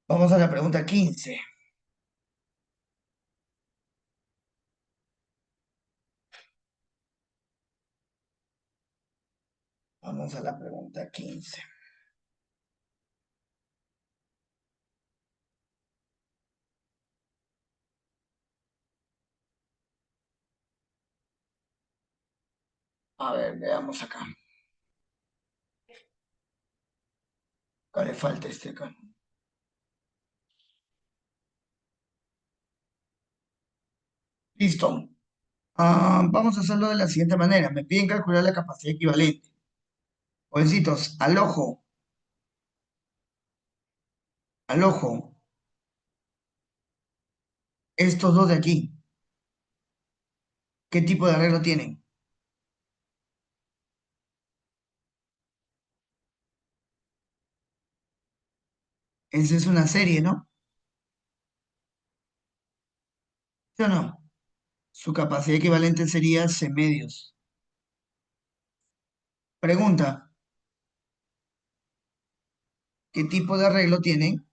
S1: Vamos a la pregunta 15. Vamos a la pregunta 15. A ver, veamos acá. ¿Cuál le falta este acá? Listo. Vamos a hacerlo de la siguiente manera. Me piden calcular la capacidad equivalente. Jovencitos, al ojo, estos dos de aquí, ¿qué tipo de arreglo tienen? Esa es una serie, ¿no? ¿Sí o no? Su capacidad equivalente sería C medios. Pregunta, ¿qué tipo de arreglo tienen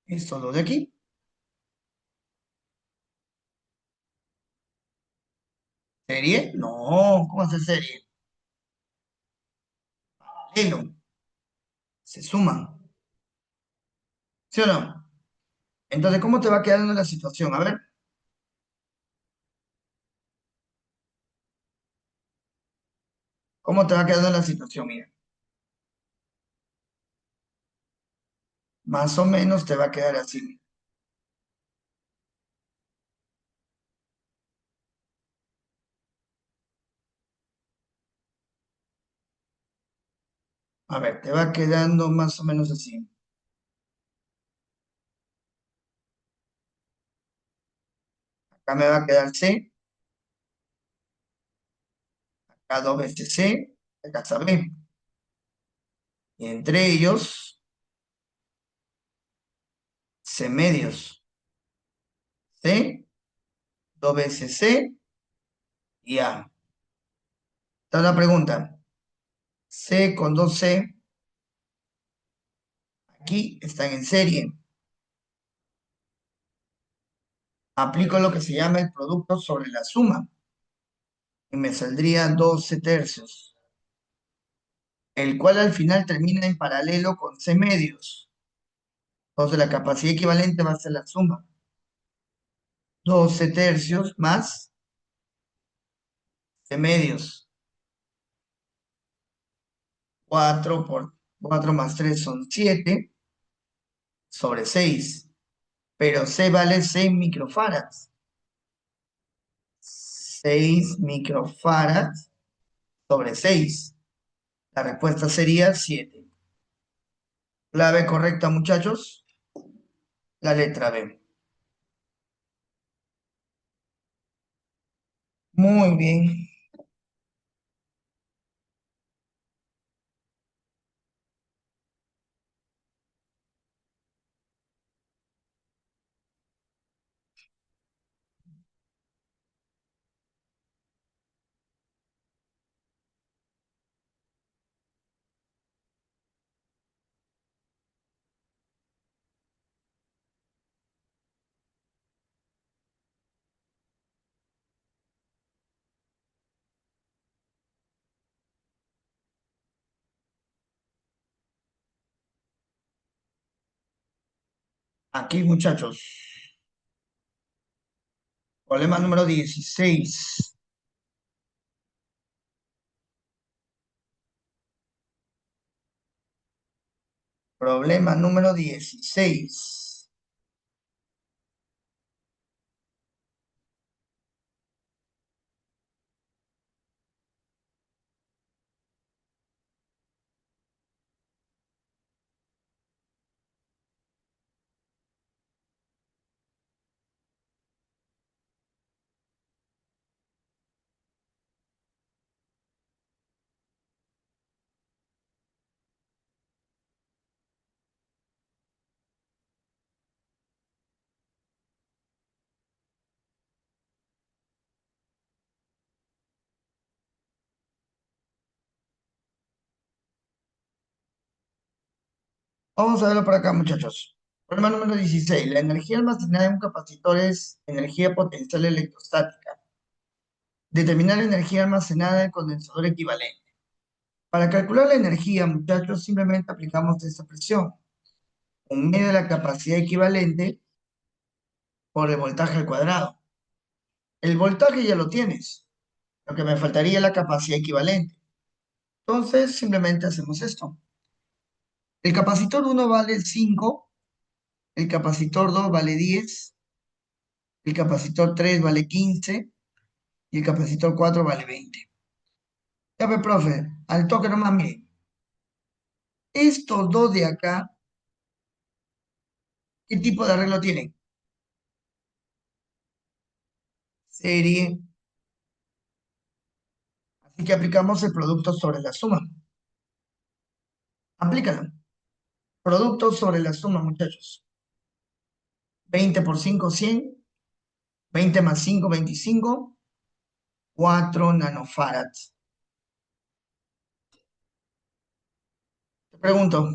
S1: estos dos de aquí? ¿Serie? No, ¿cómo hace serie? Paralelo, se suman, ¿sí o no? Entonces, ¿cómo te va quedando la situación? A ver, ¿cómo te va quedando la situación? Mira, más o menos te va a quedar así. A ver, te va quedando más o menos así. Acá me va a quedar C, acá dos veces C, acá está B. Y entre ellos, C medios. C, dos veces C y A. Esta es la pregunta. C con dos C, aquí están en serie. Aplico lo que se llama el producto sobre la suma y me saldría 12 tercios, el cual al final termina en paralelo con C medios. Entonces la capacidad equivalente va a ser la suma. 12 tercios más C medios. 4 por 4 más 3 son 7 sobre 6. Pero C vale 6 microfarads. 6 microfarads sobre 6. La respuesta sería 7. Clave correcta, muchachos. La letra B. Muy bien. Aquí, muchachos. Problema número 16. Problema número 16. Vamos a verlo por acá, muchachos. Problema número 16. La energía almacenada en un capacitor es energía potencial electrostática. Determinar la energía almacenada en el condensador equivalente. Para calcular la energía, muchachos, simplemente aplicamos esta expresión. Un medio de la capacidad equivalente por el voltaje al cuadrado. El voltaje ya lo tienes. Lo que me faltaría es la capacidad equivalente. Entonces, simplemente hacemos esto. El capacitor uno vale 5, el capacitor 2 vale 10, el capacitor 3 vale 15 y el capacitor 4 vale 20. Ya ve, profe, al toque nomás, mire. Estos dos de acá, ¿qué tipo de arreglo tienen? Serie. Así que aplicamos el producto sobre la suma. Aplícalo. Producto sobre la suma, muchachos. 20 por 5, 100. 20 más 5, 25. 4 nanofarads. Te pregunto,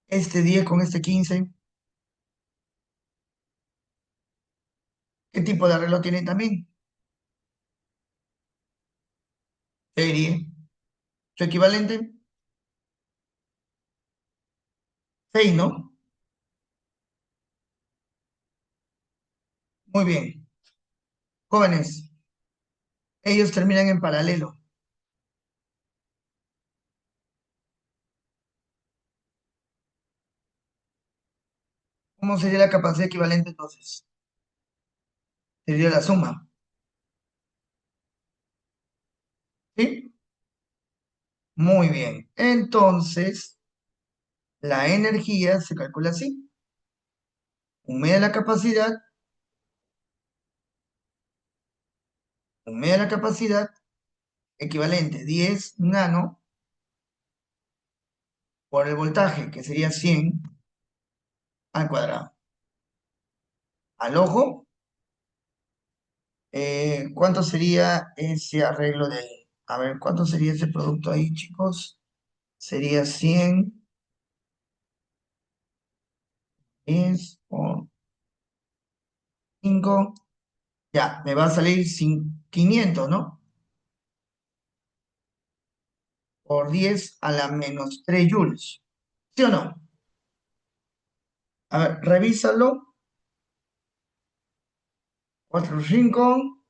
S1: este 10 con este 15, ¿qué tipo de arreglo tiene también? Serie. Su equivalente, 6, ¿no? Muy bien. Jóvenes, ellos terminan en paralelo. ¿Cómo sería la capacidad equivalente entonces? Sería la suma. ¿Sí? Muy bien. Entonces, la energía se calcula así. Un medio de la capacidad, un medio de la capacidad, equivalente 10 nano por el voltaje, que sería 100 al cuadrado. Al ojo, ¿cuánto sería ese arreglo de ahí? A ver, ¿cuánto sería ese producto ahí, chicos? Sería 100, 10 por 5. Ya, me va a salir 500, ¿no? Por 10 a la menos 3 joules. ¿Sí o no? A ver, revísalo. 4, 5,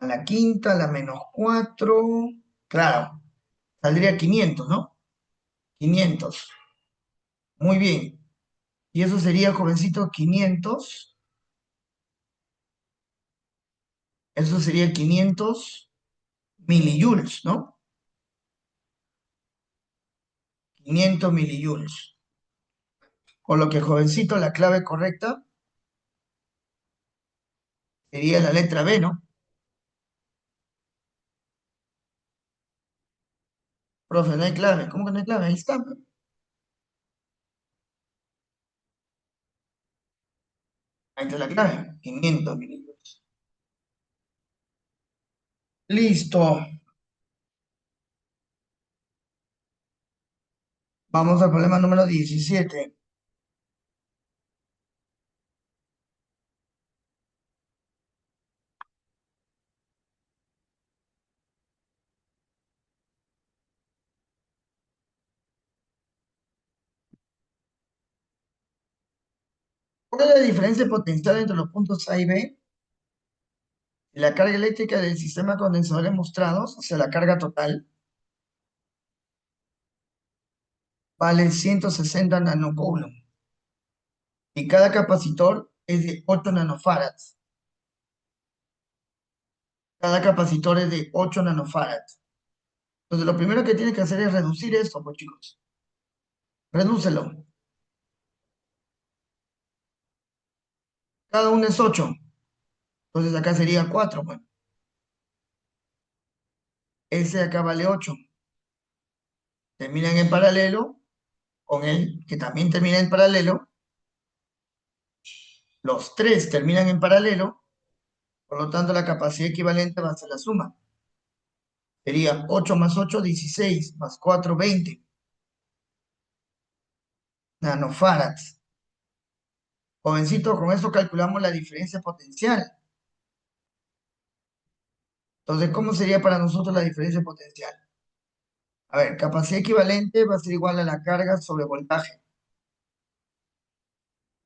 S1: a la quinta, a la menos 4. Claro, saldría 500, ¿no? 500. Muy bien. Y eso sería, jovencito, 500. Eso sería 500 milijoules, ¿no? 500 milijoules. Con lo que, jovencito, la clave correcta sería la letra B, ¿no? Profe, no hay clave. ¿Cómo que no hay clave? Ahí está. Ahí está la clave. 500 milijoules. Listo. Vamos al problema número 17. ¿Cuál es la diferencia potencial entre los puntos A y B y la carga eléctrica del sistema de condensadores mostrados, o sea, la carga total, vale 160 nanocoulomb y cada capacitor es de 8 nanofarads. Cada capacitor es de 8 nanofarads. Entonces, lo primero que tienes que hacer es reducir esto, pues chicos. Redúcelo. Cada uno es 8. Entonces, acá sería 4. Bueno, ese de acá vale 8. Terminan en paralelo con el que también termina en paralelo. Los tres terminan en paralelo. Por lo tanto, la capacidad equivalente va a ser la suma. Sería 8 más 8, 16, más 4, 20 nanofarads. Jovencito, con eso calculamos la diferencia potencial. Entonces, ¿cómo sería para nosotros la diferencia potencial? A ver, capacidad equivalente va a ser igual a la carga sobre voltaje.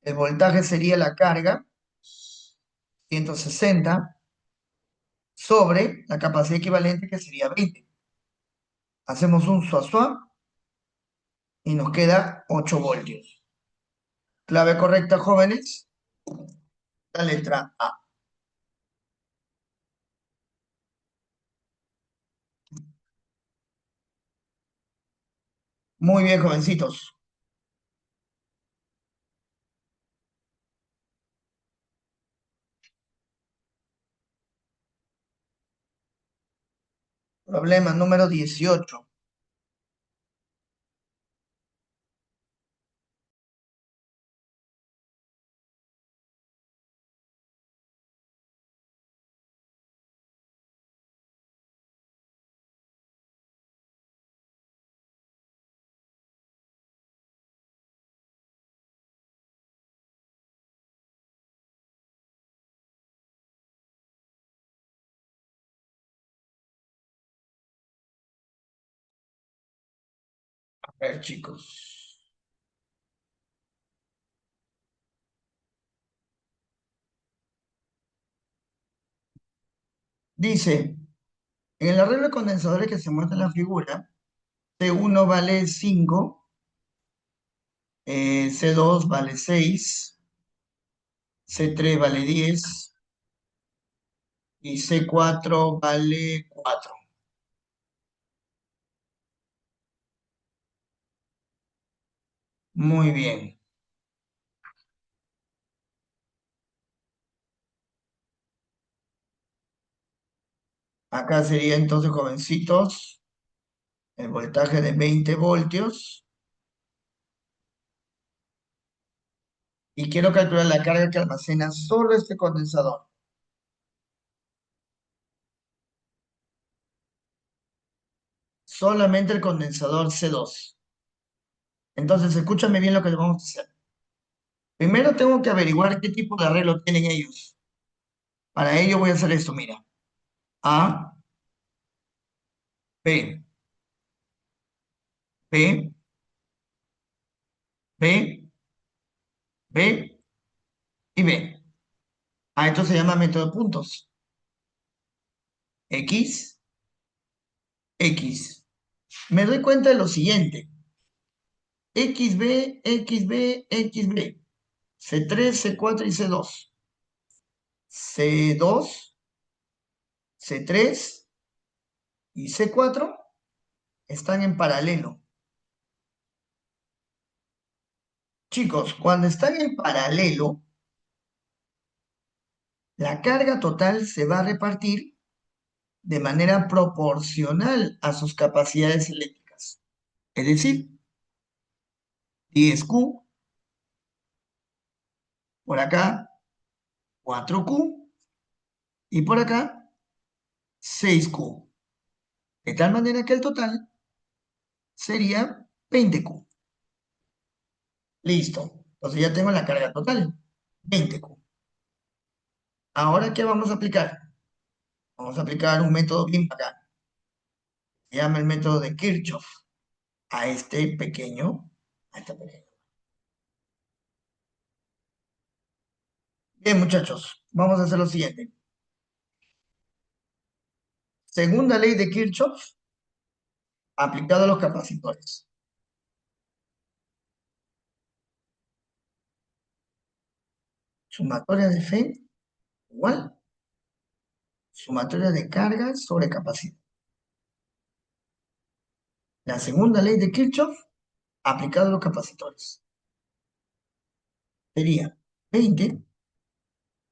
S1: El voltaje sería la carga, 160, sobre la capacidad equivalente que sería 20. Hacemos un swap y nos queda 8 voltios. Clave correcta, jóvenes, la letra A. Muy bien, jovencitos. Problema número 18. A ver, chicos. Dice, en el arreglo de condensadores que se muestra en la figura, C1 vale 5, C2 vale 6, C3 vale 10 y C4 vale 4. Muy bien. Acá sería entonces, jovencitos, el voltaje de 20 voltios. Y quiero calcular la carga que almacena solo este condensador. Solamente el condensador C2. Entonces, escúchame bien lo que vamos a hacer. Primero tengo que averiguar qué tipo de arreglo tienen ellos. Para ello voy a hacer esto, mira. A, B, B, B, B y B. Esto se llama método de puntos. X, X. Me doy cuenta de lo siguiente. XB, XB, XB. C3, C4 y C2. C2, C3 y C4 están en paralelo. Chicos, cuando están en paralelo, la carga total se va a repartir de manera proporcional a sus capacidades eléctricas. Es decir, 10Q, por acá 4Q y por acá 6Q. De tal manera que el total sería 20Q. Listo. Entonces ya tengo la carga total, 20Q. Ahora, ¿qué vamos a aplicar? Vamos a aplicar un método bien bacán. Se llama el método de Kirchhoff a este pequeño. Bien, muchachos, vamos a hacer lo siguiente. Segunda ley de Kirchhoff aplicado a los capacitores. Sumatoria de fe igual sumatoria de carga sobre capacidad. La segunda ley de Kirchhoff aplicado a los capacitores. Sería 20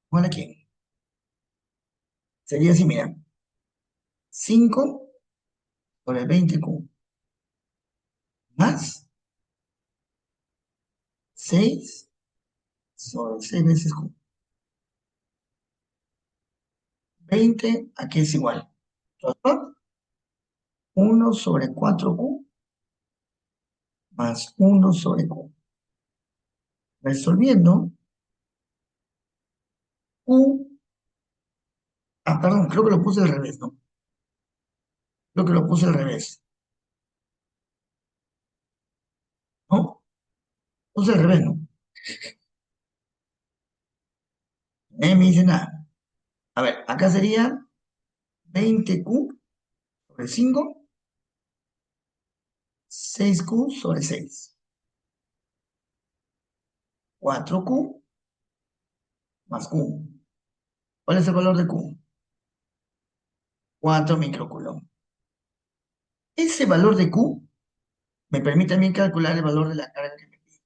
S1: igual a quién. Sería así, mira. 5 por el 20Q más 6 sobre 6 veces Q. 20 aquí es igual. 1 sobre 4Q más 1 sobre Q. Resolviendo, Q, perdón, creo que lo puse al revés, ¿no? Creo que lo puse al revés, ¿no? Puse al revés, ¿no? Nadie me dice nada. A ver, acá sería 20Q sobre 5, 6Q sobre 6, 4Q más Q. ¿Cuál es el valor de Q? 4 microcoulomb. Ese valor de Q me permite a mí calcular el valor de la carga que me pide.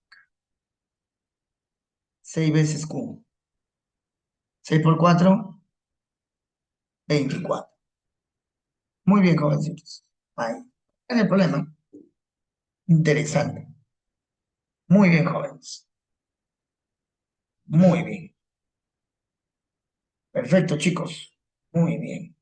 S1: 6 veces Q. 6 por 4, 24. Muy bien, jovencitos. Ahí. No hay problema. Interesante. Muy bien, jóvenes. Muy bien. Perfecto, chicos. Muy bien.